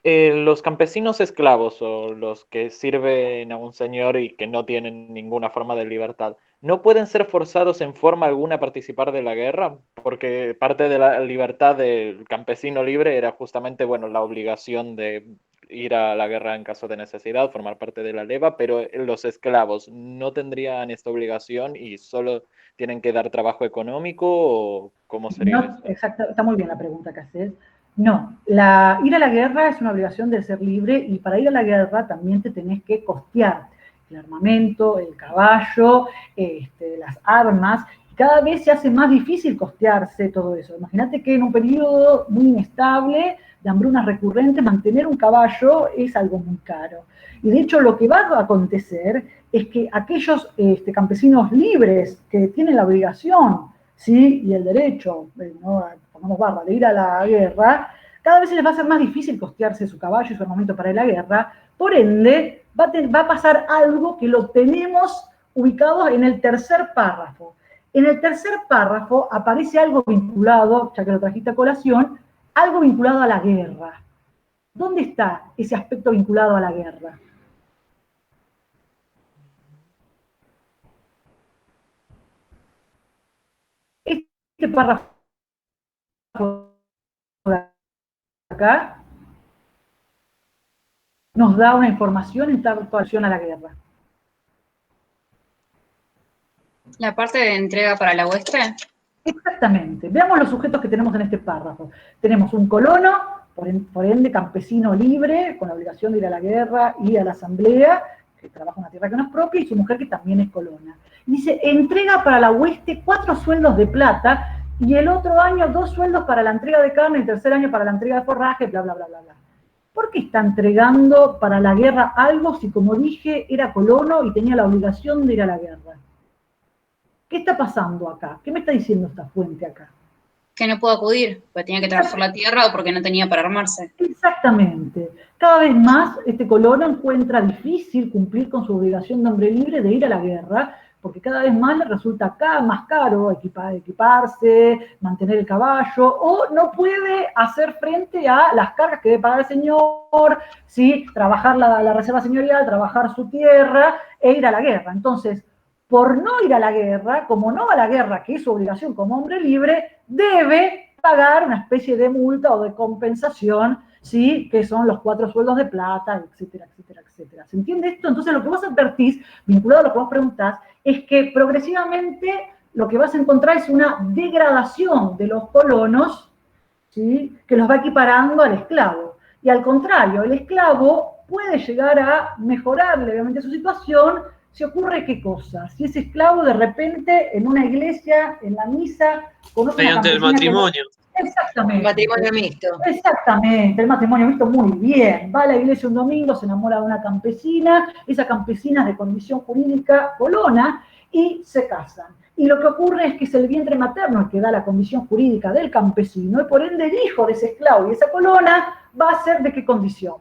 Los campesinos esclavos o los que sirven a un señor y que no tienen ninguna forma de libertad, ¿no pueden ser forzados en forma alguna a participar de la guerra? Porque parte de la libertad del campesino libre era justamente, bueno, la obligación de ir a la guerra en caso de necesidad, formar parte de la leva, pero los esclavos no tendrían esta obligación y solo tienen que dar trabajo económico, ¿o cómo sería No, esto? exacto, está muy bien la pregunta que haces. No, ir a la guerra es una obligación del ser libre y para ir a la guerra también te tenés que costear el armamento, el caballo, las armas. Cada vez se hace más difícil costearse todo eso. Imagínate que en un periodo muy inestable, de hambrunas recurrentes, mantener un caballo es algo muy caro. Y de hecho lo que va a acontecer es que aquellos campesinos libres que tienen la obligación, ¿sí?, y el derecho, ¿no?, pongamos barra, de ir a la guerra, cada vez se les va a ser más difícil costearse su caballo y su armamento para ir a la guerra. Por ende, va a pasar algo que lo tenemos ubicado en el tercer párrafo. En el tercer párrafo aparece algo vinculado, ya que lo trajiste a colación, algo vinculado a la guerra. ¿Dónde está ese aspecto vinculado a la guerra? Este párrafo de acá nos da una información en relación a la guerra. La parte de entrega para la hueste. Exactamente. Veamos los sujetos que tenemos en este párrafo. Tenemos un colono, por ende campesino libre, con la obligación de ir a la guerra y a la asamblea, que trabaja en una tierra que no es propia, y su mujer que también es colona. Dice, entrega para la hueste 4 sueldos de plata, y el otro año 2 sueldos para la entrega de carne, y el tercer año para la entrega de forraje, bla, bla, bla, bla, bla. ¿Por qué está entregando para la guerra algo si, como dije, era colono y tenía la obligación de ir a la guerra? ¿Qué está pasando acá? ¿Qué me está diciendo esta fuente acá? Que no pudo acudir, porque tenía que trabajar la tierra o porque no tenía para armarse. Exactamente. Cada vez más este colono encuentra difícil cumplir con su obligación de hombre libre de ir a la guerra, porque cada vez más le resulta más caro equiparse, mantener el caballo, o no puede hacer frente a las cargas que debe pagar el señor, ¿sí?, trabajar la reserva señorial, trabajar su tierra e ir a la guerra. Entonces, por no ir a la guerra, como no va a la guerra, que es su obligación como hombre libre, debe pagar una especie de multa o de compensación, ¿sí?, que son los 4 sueldos de plata, etcétera, etcétera, etcétera. ¿Se entiende esto? Entonces lo que vos advertís, vinculado a lo que vos preguntás, es que progresivamente lo que vas a encontrar es una degradación de los colonos, ¿sí?, que los va equiparando al esclavo. Y al contrario, el esclavo puede llegar a mejorar levemente su situación si ocurre qué cosa. Si ese esclavo de repente en una iglesia, en la misa, conoce mediante el matrimonio. Exactamente. El matrimonio mixto. Exactamente, el matrimonio mixto, muy bien. Va a la iglesia un domingo, se enamora de una campesina, esa campesina es de condición jurídica colona y se casan. Y lo que ocurre es que es el vientre materno el que da la condición jurídica del campesino y por ende el hijo de ese esclavo y esa colona va a ser ¿de qué condición?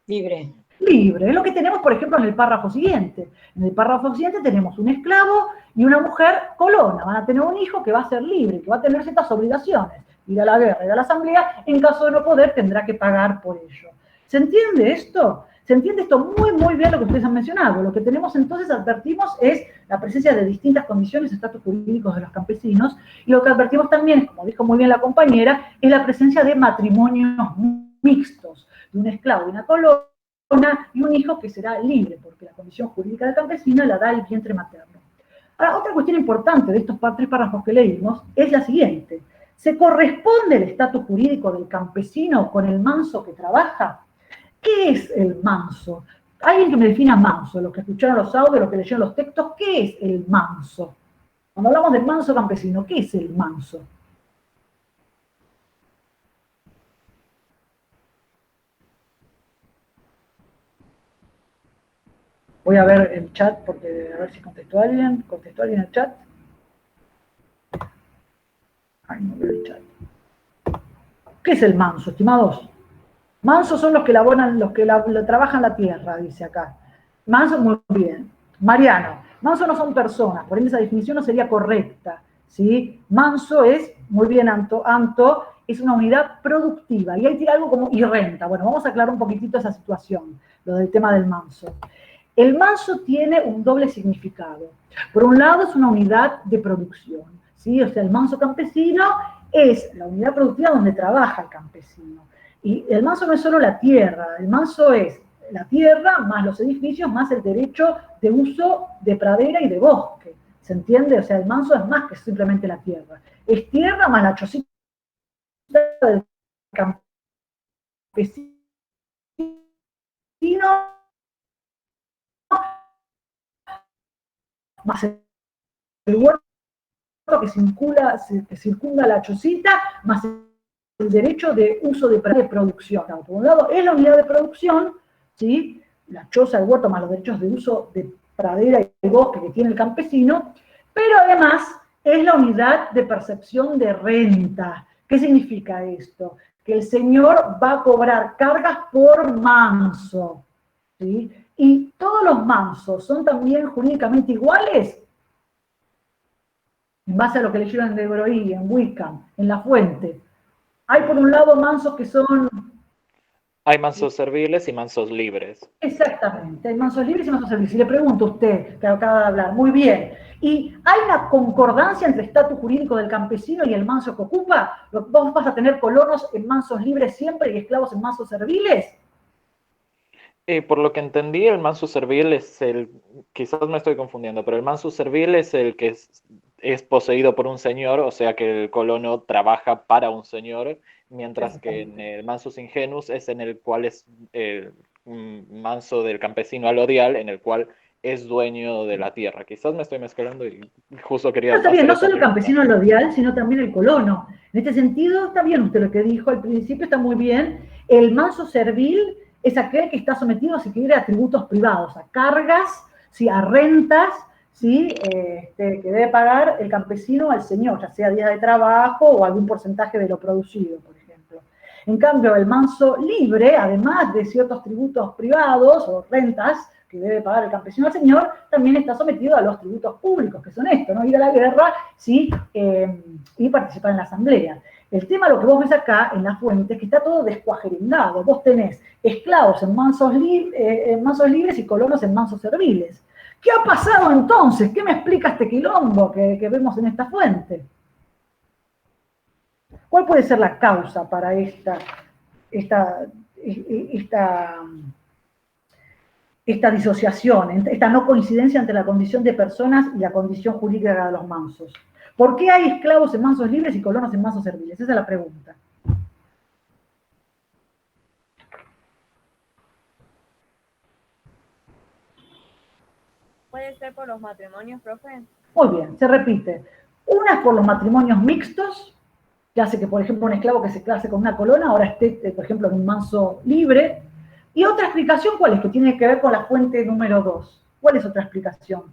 Libre. Libre. Es lo que tenemos, por ejemplo, en el párrafo siguiente. En el párrafo siguiente tenemos un esclavo y una mujer colona. Van a tener un hijo que va a ser libre, que va a tener ciertas obligaciones. Ir a la guerra, ir a la asamblea, en caso de no poder, tendrá que pagar por ello. ¿Se entiende esto? Se entiende esto muy, muy bien lo que ustedes han mencionado. Lo que tenemos entonces, advertimos, es la presencia de distintas condiciones, estatus jurídicos de los campesinos, y lo que advertimos también, como dijo muy bien la compañera, es la presencia de matrimonios mixtos, de un esclavo y una colona, y un hijo que será libre, porque la condición jurídica del campesino la da el vientre materno. Ahora, otra cuestión importante de estos 3 párrafos que leímos es la siguiente. ¿Se corresponde el estatus jurídico del campesino con el manso que trabaja? ¿Qué es el manso? Alguien que me defina manso, los que escucharon los audios, los que leyeron los textos, ¿qué es el manso? Cuando hablamos del manso campesino, ¿qué es el manso? Voy a ver el chat, porque a ver si contestó alguien. ¿Contestó alguien el chat? Ay, no veo el chat. ¿Qué es el manso, estimados? Mansos son los que laboran, los que trabajan la tierra, dice acá. Manso, muy bien. Mariano, manso no son personas, por ende esa definición no sería correcta, ¿sí? Manso es, muy bien Anto, es una unidad productiva, y ahí tiene algo como y renta. Bueno, vamos a aclarar un poquitito esa situación, lo del tema del manso. El manso tiene un doble significado. Por un lado es una unidad de producción, ¿sí? O sea, el manso campesino es la unidad productiva donde trabaja el campesino. Y el manso no es solo la tierra, el manso es la tierra más los edificios más el derecho de uso de pradera y de bosque. ¿Se entiende? O sea, el manso es más que simplemente la tierra. Es tierra más la chocita del campesino más el huerto que circunda la chocita, más el derecho de uso de producción. Por un lado, es la unidad de producción, ¿sí? La choza, el huerto, más los derechos de uso de pradera y bosque que tiene el campesino, pero además es la unidad de percepción de renta. ¿Qué significa esto? Que el señor va a cobrar cargas por manso, ¿sí? Y todos los mansos son también jurídicamente iguales, en base a lo que leyeron en De Broglie, en Wickham, en La Fuente. Hay por un lado mansos que son... Hay mansos serviles y mansos libres. Exactamente, hay mansos libres y mansos serviles. Y le pregunto a usted, que acaba de hablar, muy bien, ¿y hay una concordancia entre el estatus jurídico del campesino y el manso que ocupa? ¿Vos vas a tener colonos en mansos libres siempre y esclavos en mansos serviles? Por lo que entendí, el manso servil es el, quizás me estoy confundiendo, pero el manso servil es el que es poseído por un señor, o sea que el colono trabaja para un señor, mientras que en el mansus ingenus es en el cual es el manso del campesino alodial, en el cual es dueño de la tierra. Quizás me estoy mezclando y justo quería... No, está bien, no solo el campesino alodial, sino también el colono. En este sentido, está bien usted lo que dijo al principio, está muy bien. El manso servil es aquel que está sometido, si quiere, a tributos privados, a cargas, ¿sí? A rentas, ¿sí? Que debe pagar el campesino al señor, ya sea días de trabajo o algún porcentaje de lo producido, por ejemplo. En cambio, el manso libre, además de ciertos tributos privados o rentas que debe pagar el campesino al señor, también está sometido a los tributos públicos, que son estos, ¿no? Ir a la guerra, ¿sí? Y participar en la asamblea. El tema, lo que vos ves acá en La Fuente, es que está todo descuajeringado. Vos tenés esclavos en mansos libres y colonos en mansos serviles. ¿Qué ha pasado entonces? ¿Qué me explica este quilombo que vemos en esta fuente? ¿Cuál puede ser la causa para esta disociación, esta no coincidencia entre la condición de personas y la condición jurídica de los mansos? ¿Por qué hay esclavos en mansos libres y colonos en mansos serviles? Esa es la pregunta. ¿Puede ser por los matrimonios, profe? Muy bien, se repite. Una es por los matrimonios mixtos, que hace que, por ejemplo, un esclavo que se case con una colona ahora esté, por ejemplo, en un manso libre. Y otra explicación, ¿cuál es? Que tiene que ver con la fuente número 2. ¿Cuál es otra explicación?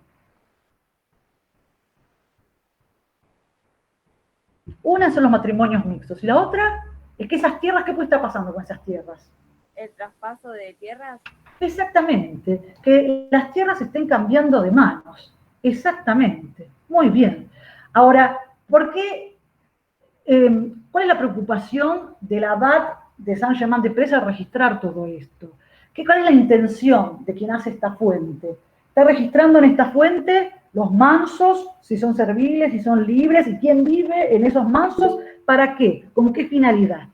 Una son los matrimonios mixtos, y la otra es que esas tierras, ¿qué puede estar pasando con esas tierras? ¿El traspaso de tierras? Exactamente, que las tierras estén cambiando de manos. Exactamente, muy bien. Ahora, ¿por qué? ¿Cuál es la preocupación del abad de Saint-Germain-des-Prés al registrar todo esto? ¿Cuál es la intención de quien hace esta fuente? Está registrando en esta fuente los mansos, si son serviles, si son libres, y quién vive en esos mansos, ¿para qué? ¿Con qué finalidad?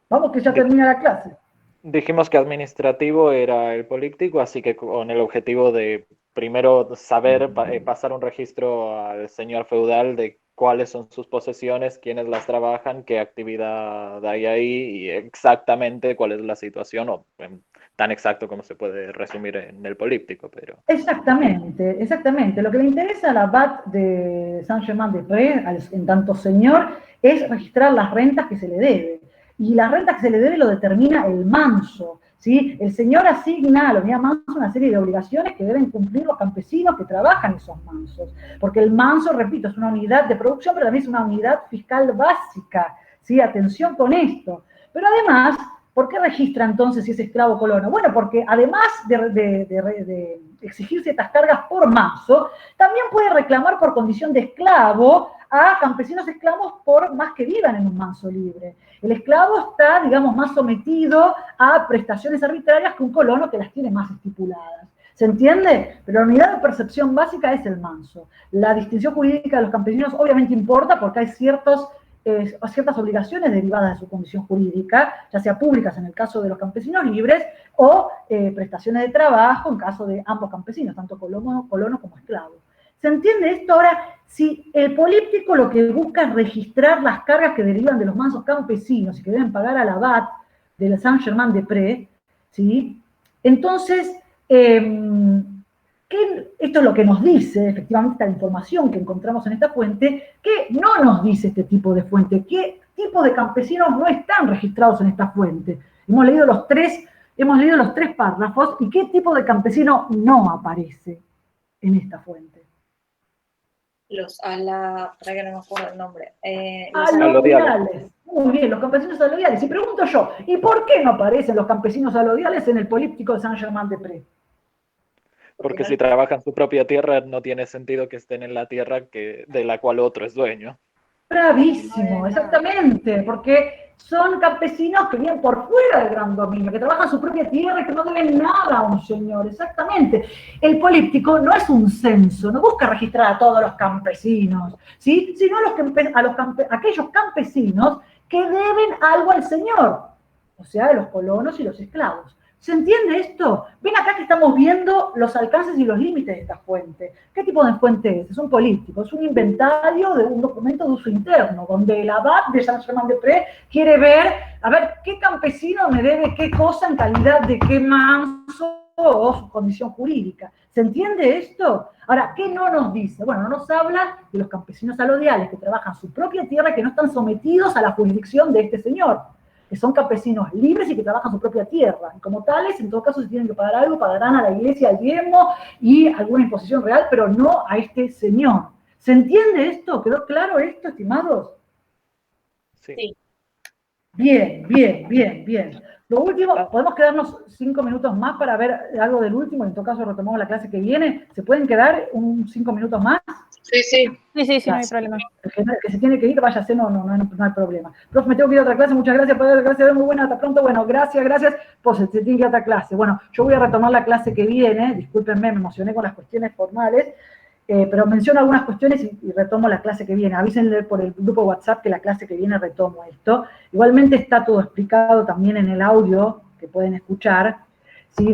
Vamos que ya termina la clase. Dijimos que administrativo era el políptico, así que con el objetivo de primero saber, pasar un registro al señor feudal de cuáles son sus posesiones, quiénes las trabajan, qué actividad hay ahí y exactamente cuál es la situación, o tan exacto como se puede resumir en el políptico. Pero... Exactamente, exactamente. Lo que le interesa al abad de Saint-Germain-des-Prés, en tanto señor, es registrar las rentas que se le debe. Y las rentas que se le debe lo determina el manso, ¿sí? El señor asigna a la unidad manso una serie de obligaciones que deben cumplir los campesinos que trabajan esos mansos. Porque el manso, repito, es una unidad de producción, pero también es una unidad fiscal básica, ¿sí? Atención con esto. Pero además, ¿Por qué registra entonces si es esclavo o colono? Bueno, porque además de exigir ciertas cargas por manso, también puede reclamar por condición de esclavo a campesinos esclavos por más que vivan en un manso libre. El esclavo está, digamos, más sometido a prestaciones arbitrarias que un colono que las tiene más estipuladas. ¿Se entiende? Pero la unidad de percepción básica es el manso. La distinción jurídica de los campesinos obviamente importa porque hay ciertas obligaciones derivadas de su condición jurídica, ya sea públicas en el caso de los campesinos libres o prestaciones de trabajo en caso de ambos campesinos, tanto colono como esclavo. ¿Se entiende esto? Ahora, si el políptico lo que busca es registrar las cargas que derivan de los mansos campesinos y que deben pagar al abad de Saint-Germain-des-Prés, ¿sí? Entonces, esto es lo que nos dice, efectivamente, la información que encontramos en esta fuente, que no nos dice este tipo de fuente, qué tipo de campesinos no están registrados en esta fuente. Hemos leído los tres párrafos, y qué tipo de campesino no aparece en esta fuente. Para que no me acuerdo el nombre. Alodiales. Muy bien, los campesinos alodiales. Y pregunto yo, ¿y por qué no aparecen los campesinos alodiales en el políptico de Saint-Germain-des-Prés? Porque si trabajan su propia tierra, no tiene sentido que estén en la tierra de la cual otro es dueño. Bravísimo, exactamente, porque son campesinos que viven por fuera del gran dominio, que trabajan su propia tierra y que no deben nada a un señor, exactamente. El políptico no es un censo, no busca registrar a todos los campesinos, ¿sí? Sino aquellos campesinos que deben algo al señor, o sea, los colonos y los esclavos. ¿Se entiende esto? Ven acá que estamos viendo los alcances y los límites de esta fuente. ¿Qué tipo de fuente es? Es un políptico, es un inventario de un documento de uso interno, donde el abad de Saint-Germain-des-Prés quiere ver, a ver, qué campesino me debe qué cosa en calidad de qué manso o su condición jurídica. ¿Se entiende esto? Ahora, ¿qué no nos dice? Bueno, no nos habla de los campesinos alodiales que trabajan su propia tierra, que no están sometidos a la jurisdicción de este señor, que son campesinos libres y que trabajan su propia tierra. Y como tales, en todo caso, si tienen que pagar algo, pagarán a la iglesia el diezmo y alguna imposición real, pero no a este señor. ¿Se entiende esto? ¿Quedó claro esto, estimados? Sí. Bien. Lo último, ¿podemos quedarnos 5 minutos más para ver algo del último? En todo caso, retomamos la clase que viene. ¿Se pueden quedar 5 minutos más? Sí, no hay problema. El que se tiene que ir, váyase, no hay problema. Profe, me tengo que ir a otra clase, muchas gracias por la clase, muy buena, hasta pronto. Bueno, gracias, pues se tiene que ir a otra clase. Bueno, yo voy a retomar la clase que viene, discúlpenme, me emocioné con las cuestiones formales, pero menciono algunas cuestiones y retomo la clase que viene. Avísenle por el grupo WhatsApp que la clase que viene retomo esto. Igualmente está todo explicado también en el audio que pueden escuchar, ¿sí?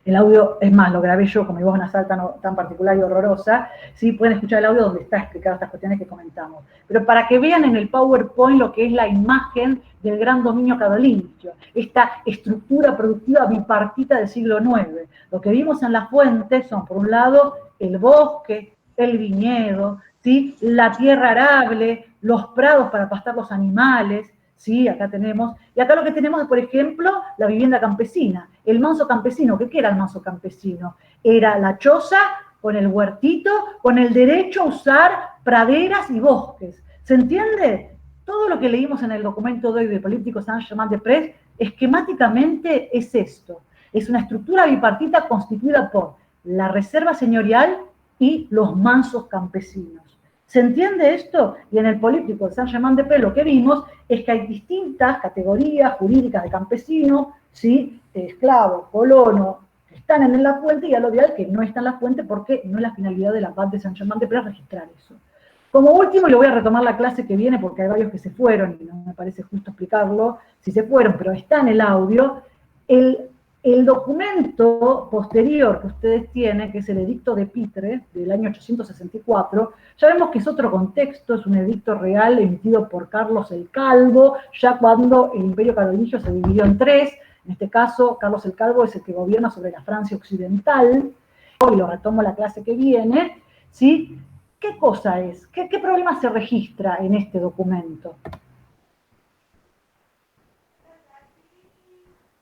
El audio, es más, lo grabé yo con mi voz nasal tan particular y horrorosa, ¿sí? Pueden escuchar el audio donde está explicado estas cuestiones que comentamos. Pero para que vean en el PowerPoint lo que es la imagen del gran dominio carolingio, esta estructura productiva bipartita del siglo IX. Lo que vimos en las fuentes son, por un lado, el bosque, el viñedo, ¿sí? La tierra arable, los prados para pastar los animales, ¿sí? Acá tenemos, y acá lo que tenemos es, por ejemplo, la vivienda campesina, el manso campesino. ¿Qué era el manso campesino? Era la choza con el huertito, con el derecho a usar praderas y bosques. ¿Se entiende? Todo lo que leímos en el documento de hoy del políptico Saint-Germain-des-Prés, esquemáticamente es esto. Es una estructura bipartita constituida por la reserva señorial y los mansos campesinos. ¿Se entiende esto? Y en el políptico de Saint-Germain-des-Prés lo que vimos es que hay distintas categorías jurídicas de campesino, ¿sí? Esclavo, colono, que están en la fuente, y alodial que no está en la fuente porque no es la finalidad de la abad de Saint-Germain-des-Prés registrar eso. Como último, y lo voy a retomar la clase que viene porque hay varios que se fueron y no me parece justo explicarlo si se fueron, pero está en el audio, el documento posterior que ustedes tienen, que es el edicto de Pitre, del año 864, ya vemos que es otro contexto, es un edicto real emitido por Carlos el Calvo, ya cuando el Imperio Carolingio se dividió en tres. En este caso, Carlos el Calvo es el que gobierna sobre la Francia occidental. Hoy lo retomo la clase que viene, ¿sí? ¿Qué cosa es? ¿Qué problema se registra en este documento?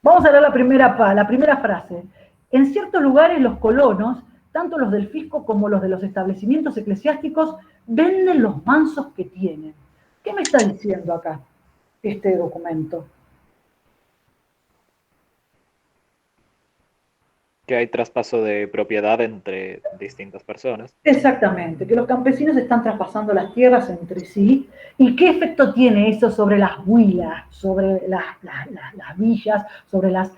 Vamos a leer la primera frase. En ciertos lugares los colonos, tanto los del fisco como los de los establecimientos eclesiásticos, venden los mansos que tienen. ¿Qué me está diciendo acá este documento? Que hay traspaso de propiedad entre distintas personas. Exactamente, que los campesinos están traspasando las tierras entre sí. ¿Y qué efecto tiene eso sobre las huilas, sobre las villas, sobre las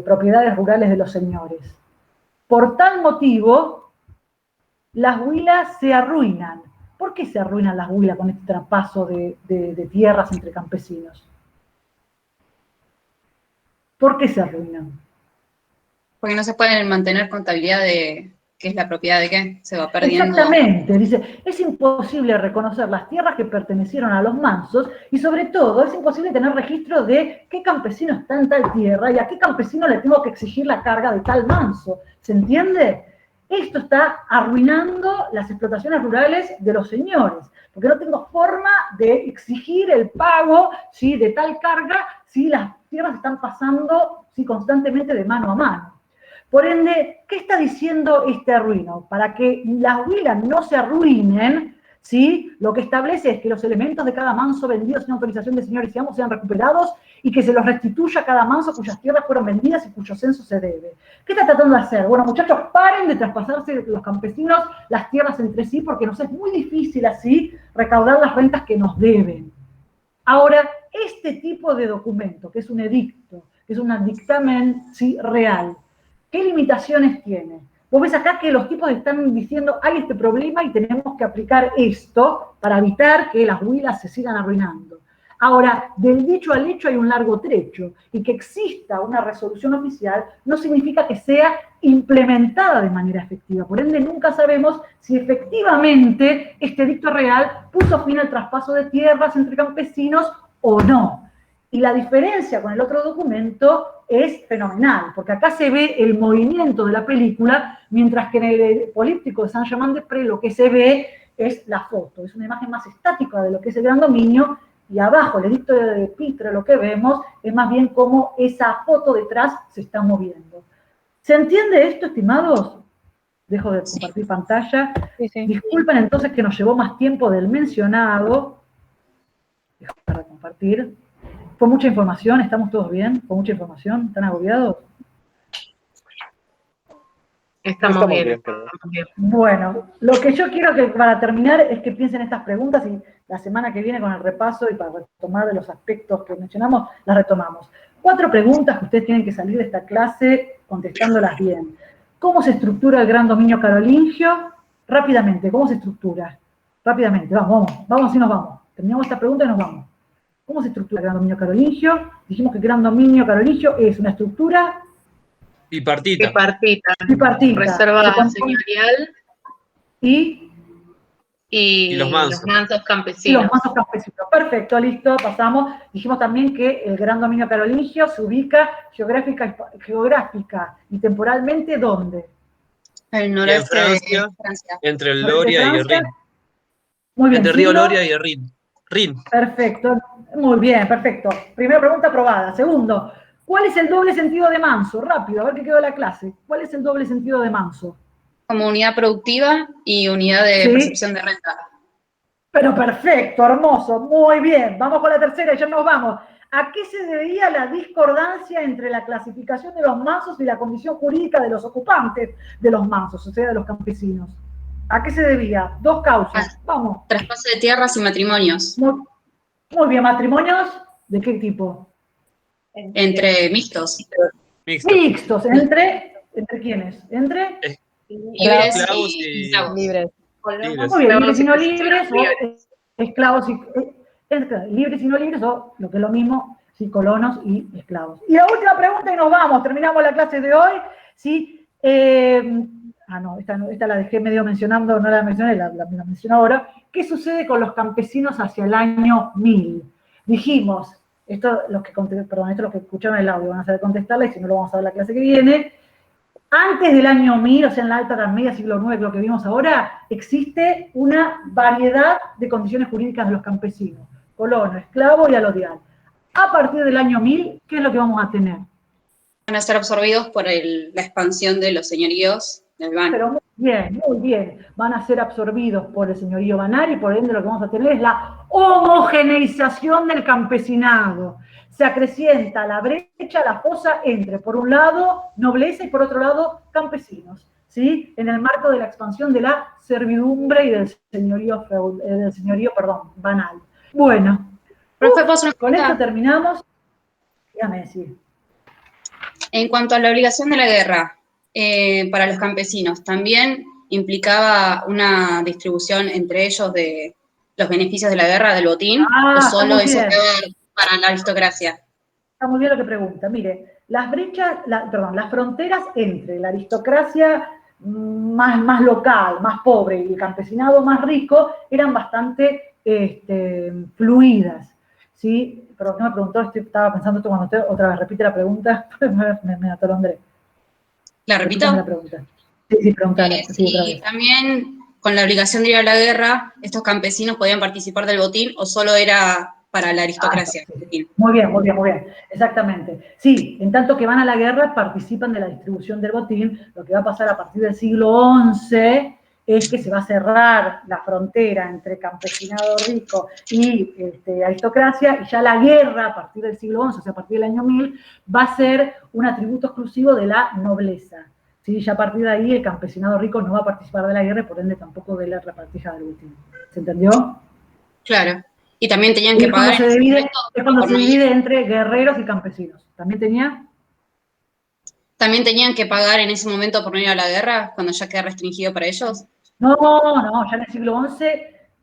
propiedades rurales de los señores? Por tal motivo, las huilas se arruinan. ¿Por qué se arruinan las huilas con este traspaso de tierras entre campesinos? ¿Por qué se arruinan? Porque no se puede mantener contabilidad de qué es la propiedad de qué, se va perdiendo. Exactamente, dice, es imposible reconocer las tierras que pertenecieron a los mansos y sobre todo es imposible tener registro de qué campesino está en tal tierra y a qué campesino le tengo que exigir la carga de tal manso. ¿Se entiende? Esto está arruinando las explotaciones rurales de los señores, porque no tengo forma de exigir el pago, ¿sí?, de tal carga si las tierras están pasando, ¿sí?, constantemente de mano a mano. Por ende, ¿qué está diciendo este arruino? Para que las huilas no se arruinen, ¿sí?, lo que establece es que los elementos de cada manso vendido sin autorización del señor y amos sean recuperados y que se los restituya a cada manso cuyas tierras fueron vendidas y cuyo censo se debe. ¿Qué está tratando de hacer? Bueno, muchachos, paren de traspasarse los campesinos las tierras entre sí porque nos es muy difícil así recaudar las rentas que nos deben. Ahora, este tipo de documento, que es un edicto, que es un dictamen, ¿sí?, real, ¿qué limitaciones tiene? Vos ves acá que los tipos están diciendo, hay este problema y tenemos que aplicar esto para evitar que las huilas se sigan arruinando. Ahora, del dicho al hecho hay un largo trecho, y que exista una resolución oficial no significa que sea implementada de manera efectiva. Por ende, nunca sabemos si efectivamente este edicto real puso fin al traspaso de tierras entre campesinos o no. Y la diferencia con el otro documento es fenomenal, porque acá se ve el movimiento de la película, mientras que en el políptico de Saint-Germain-des-Prés lo que se ve es la foto. Es una imagen más estática de lo que es el Gran Dominio, y abajo, el edicto de Pitre, lo que vemos es más bien cómo esa foto detrás se está moviendo. ¿Se entiende esto, estimados? Dejo de compartir pantalla. Sí. Disculpen entonces que nos llevó más tiempo del mencionado. Dejo para compartir. Fue mucha información, ¿estamos todos bien? ¿Fue mucha información? ¿Están agobiados? Estamos bien. Bueno, lo que yo quiero que para terminar es que piensen estas preguntas y la semana que viene con el repaso y para retomar de los aspectos que mencionamos, las retomamos. 4 preguntas que ustedes tienen que salir de esta clase contestándolas bien. ¿Cómo se estructura el Gran Dominio Carolingio? Rápidamente, ¿cómo se estructura? Rápidamente, vamos y nos vamos. Terminamos esta pregunta y nos vamos. ¿Cómo se estructura el Gran Dominio Carolingio? Dijimos que el Gran Dominio Carolingio es una estructura Bipartita. Bipartita. Reserva señorial y los mansos campesinos. Y los mansos campesinos. Perfecto, listo, pasamos. Dijimos también que el Gran Dominio Carolingio se ubica geográfica y temporalmente, ¿dónde? El noreste de Francia. Entre el Loria y el Rin. Muy bien. Entre el río Loria y el Rin. Perfecto, muy bien, perfecto. Primera pregunta aprobada. Segundo, ¿cuál es el doble sentido de manso? Rápido, a ver qué quedó de la clase. ¿Cuál es el doble sentido de manso? Como unidad productiva y unidad de percepción de renta. Pero perfecto, hermoso, muy bien. Vamos con la tercera y ya nos vamos. ¿A qué se debía la discordancia entre la clasificación de los mansos y la condición jurídica de los ocupantes de los mansos, o sea, de los campesinos? ¿A qué se debía? 2 causas. Vamos. Traspaso de tierras y matrimonios. Muy bien, ¿matrimonios? ¿De qué tipo? Entre mixtos. Mixtos. ¿Entre quiénes? Entre libres y esclavos. Libres. Muy bien, libres y no libres, o esclavos y libres y no libres, o lo que es lo mismo, sí, colonos y esclavos. Y la última pregunta y nos vamos, terminamos la clase de hoy. ¿Sí? Esta la dejé medio mencionando, no la mencioné, la menciono ahora. ¿Qué sucede con los campesinos hacia el año 1000? Dijimos, esto los que escucharon el audio van a saber contestarla, y si no lo vamos a ver la clase que viene. Antes del año 1000, o sea, en la Alta Edad Media, siglo IX, lo que vimos ahora, existe una variedad de condiciones jurídicas de los campesinos: colono, esclavo y alodial. A partir del año 1000, ¿qué es lo que vamos a tener? Van a ser absorbidos por la expansión de los señoríos del ban. Pero muy bien, muy bien. Van a ser absorbidos por el señorío banar y por ende lo que vamos a tener es la homogeneización del campesinado. Se acrecienta la brecha, la fosa entre, por un lado, nobleza y por otro lado, campesinos, ¿sí? En el marco de la expansión de la servidumbre y del señorío, banal. Bueno, Profe, ¿puedo hacer una con pregunta? esto terminamos. Dígame, sí. En cuanto a la obligación de la guerra para los campesinos, ¿también implicaba una distribución entre ellos de los beneficios de la guerra, del botín? ¿O solo Está muy eso bien. quedaba para la aristocracia? Está muy bien lo que pregunta. Mire, las brechas, las fronteras entre la aristocracia más local, más pobre, y el campesinado más rico eran bastante fluidas, ¿sí? Pero no me preguntó, estaba pensando esto cuando usted otra vez repite la pregunta, me atolondré. ¿La repito? Repítame la pregunta. Sí, preguntala. Sí, otra Y vez. también con la obligación de ir a la guerra, ¿estos campesinos podían participar del botín o solo era para la aristocracia? Muy bien, muy bien, muy bien. Exactamente. Sí, en tanto que van a la guerra, participan de la distribución del botín. Lo que va a pasar a partir del siglo XI es que se va a cerrar la frontera entre campesinado rico y aristocracia, y ya la guerra, a partir del siglo XI, o sea, a partir del año 1000, va a ser un atributo exclusivo de la nobleza. ¿Sí? Ya a partir de ahí el campesinado rico no va a participar de la guerra y por ende tampoco de la repartija del botín. ¿Se entendió? Claro. Y también tenían Y que es cuando pagar. es cuando se divide entre guerreros y campesinos. ¿También tenía? ¿También tenían que pagar en ese momento por no ir a la guerra, cuando ya queda restringido para ellos? No, ya en el siglo XI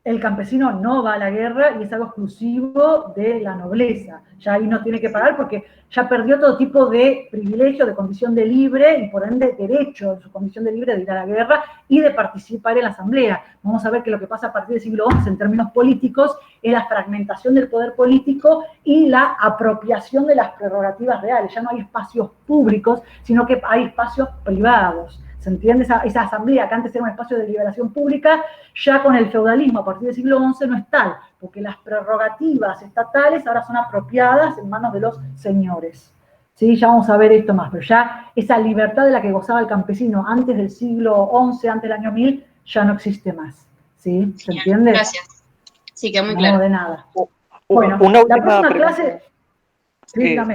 el campesino no va a la guerra y es algo exclusivo de la nobleza. Ya ahí no tiene que pagar porque ya perdió todo tipo de privilegio, de condición de libre y por ende derecho en su condición de libre de ir a la guerra y de participar en la asamblea. Vamos a ver que lo que pasa a partir del siglo XI en términos políticos es la fragmentación del poder político y la apropiación de las prerrogativas reales. Ya no hay espacios públicos, sino que hay espacios privados. ¿Se entiende? Esa asamblea que antes era un espacio de liberación pública, ya con el feudalismo a partir del siglo XI no es tal, porque las prerrogativas estatales ahora son apropiadas en manos de los señores. ¿Sí? Ya vamos a ver esto más, pero ya esa libertad de la que gozaba el campesino antes del siglo XI, antes del año 1000, ya no existe más. ¿Sí? ¿Se entiende? Gracias. Sí, quedó muy claro. No, de nada. Bueno, Bueno, una la última próxima pregunta. clase... Sí, dígame.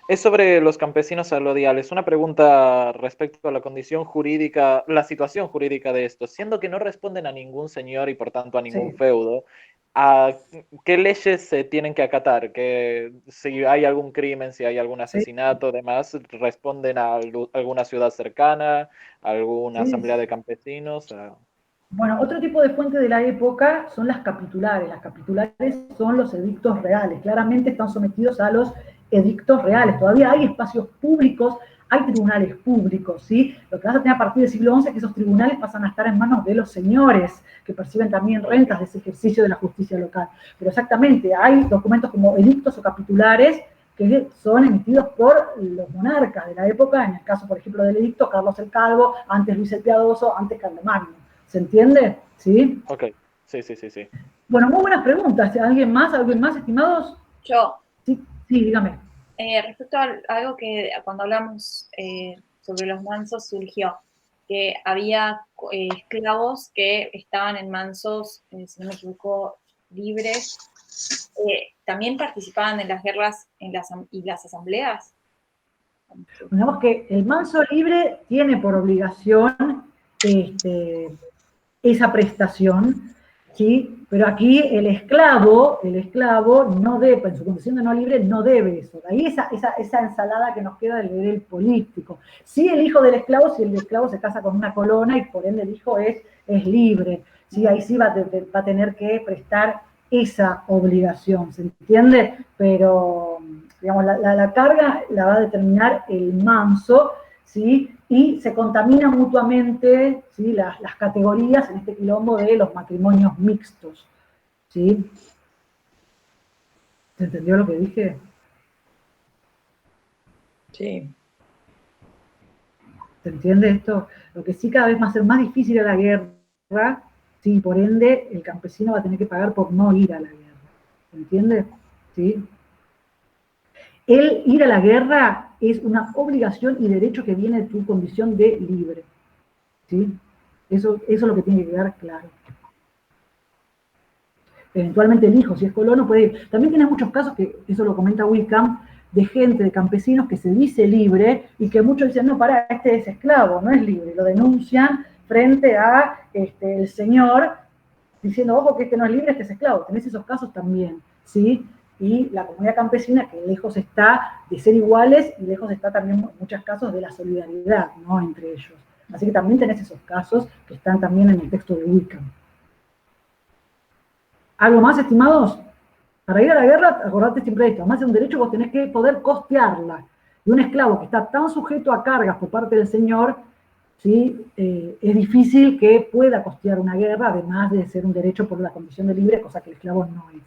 Es sobre los campesinos salodiales. Una pregunta respecto a la condición jurídica, la situación jurídica de estos. Siendo que no responden a ningún señor y por tanto a ningún feudo, ¿a qué leyes se tienen que acatar? Que si hay algún crimen, si hay algún asesinato, demás, responden a alguna ciudad cercana, a alguna asamblea de campesinos. Bueno, otro tipo de fuente de la época son las capitulares. Las capitulares son los edictos reales. Claramente están sometidos a los edictos reales. Todavía hay espacios públicos, hay tribunales públicos, ¿sí? Lo que vas a tener a partir del siglo XI es que esos tribunales pasan a estar en manos de los señores, que perciben también rentas de ese ejercicio de la justicia local. Pero exactamente, hay documentos como edictos o capitulares que son emitidos por los monarcas de la época, en el caso, por ejemplo, del edicto, Carlos el Calvo, antes Luis el Piadoso, antes Carlomagno. ¿Se entiende? ¿Sí? Ok, sí. Bueno, muy buenas preguntas. ¿Alguien más, estimados? Yo. Sí, dígame. Respecto a algo que cuando hablamos sobre los mansos surgió, que había esclavos que estaban en mansos, si no me equivoco, libres, también participaban en las guerras y las asambleas. Digamos que el manso libre tiene por obligación esa prestación, ¿sí? Pero aquí el esclavo no debe, en su condición de no libre, no debe eso. Ahí esa ensalada que nos queda del deber político. Sí, el hijo del esclavo, si el esclavo se casa con una colona y por ende el hijo es libre, ¿sí? Ahí sí va a tener que prestar esa obligación, ¿se entiende? Pero, digamos, la carga la va a determinar el manso, ¿sí? Y se contaminan mutuamente, ¿sí? las categorías en este quilombo de los matrimonios mixtos, ¿sí? ¿Se entendió lo que dije? Sí. ¿Se entiende esto? Lo que sí cada vez va a ser más difícil a la guerra, ¿sí? Por ende, el campesino va a tener que pagar por no ir a la guerra. ¿Se entiende? ¿Sí? El ir a la guerra es una obligación y derecho que viene de tu condición de libre. ¿sí? Eso es lo que tiene que quedar claro. Eventualmente el hijo, si es colono, puede ir. También tienes muchos casos, que eso lo comenta Wickham, de gente, de campesinos que se dice libre y que muchos dicen, no, pará, este es esclavo, no es libre. Lo denuncian frente a el señor, diciendo, ojo, que este no es libre, este es esclavo. Tenés esos casos también, ¿sí? Y la comunidad campesina, que lejos está de ser iguales y lejos está también en muchos casos de la solidaridad, ¿no?, entre ellos. Así que también tenés esos casos que están también en el texto de Wickham. ¿Algo más, estimados? Para ir a la guerra, acordate siempre de esto, además de un derecho vos tenés que poder costearla. Y un esclavo que está tan sujeto a cargas por parte del señor, ¿sí? Es difícil que pueda costear una guerra, además de ser un derecho por la condición de libre, cosa que el esclavo no es.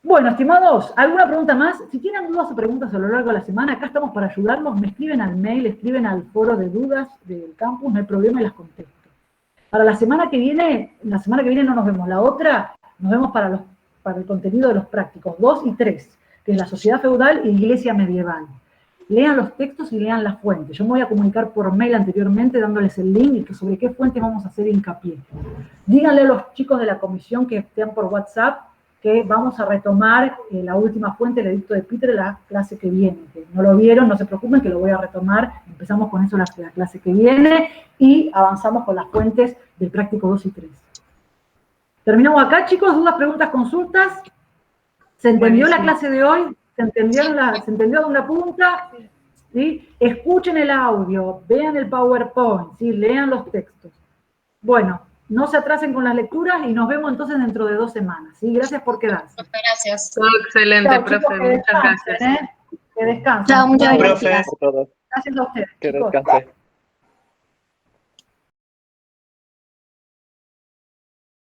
Bueno, estimados, ¿alguna pregunta más? Si tienen dudas o preguntas a lo largo de la semana, acá estamos para ayudarlos, me escriben al mail, escriben al foro de dudas del campus, no hay problema y las contesto. Para la semana que viene no nos vemos, la otra nos vemos para el contenido de los prácticos 2 y 3, que es la sociedad feudal y iglesia medieval. Lean los textos y lean las fuentes. Yo me voy a comunicar por mail anteriormente dándoles el link y sobre qué fuente vamos a hacer hincapié. Díganle a los chicos de la comisión que estén por WhatsApp que vamos a retomar la última fuente, el edicto de Peter, la clase que viene. Que no lo vieron, no se preocupen que lo voy a retomar. Empezamos con eso la clase que viene y avanzamos con las fuentes del práctico 2 y 3. Terminamos acá, chicos. ¿Dudas, preguntas, consultas? ¿Se entendió la clase de hoy? ¿Se entendió de una punta? ¿Sí? Escuchen el audio, vean el PowerPoint, ¿sí? Lean los textos. Bueno, no se atrasen con las lecturas y nos vemos entonces dentro de 2 semanas. ¿Sí? Gracias por quedarse. Gracias. Todo excelente, Chao, profe. chicos, Muchas gracias. Que descansen. Chao, muchas gracias. Gracias a ustedes, Que chicos. descanse.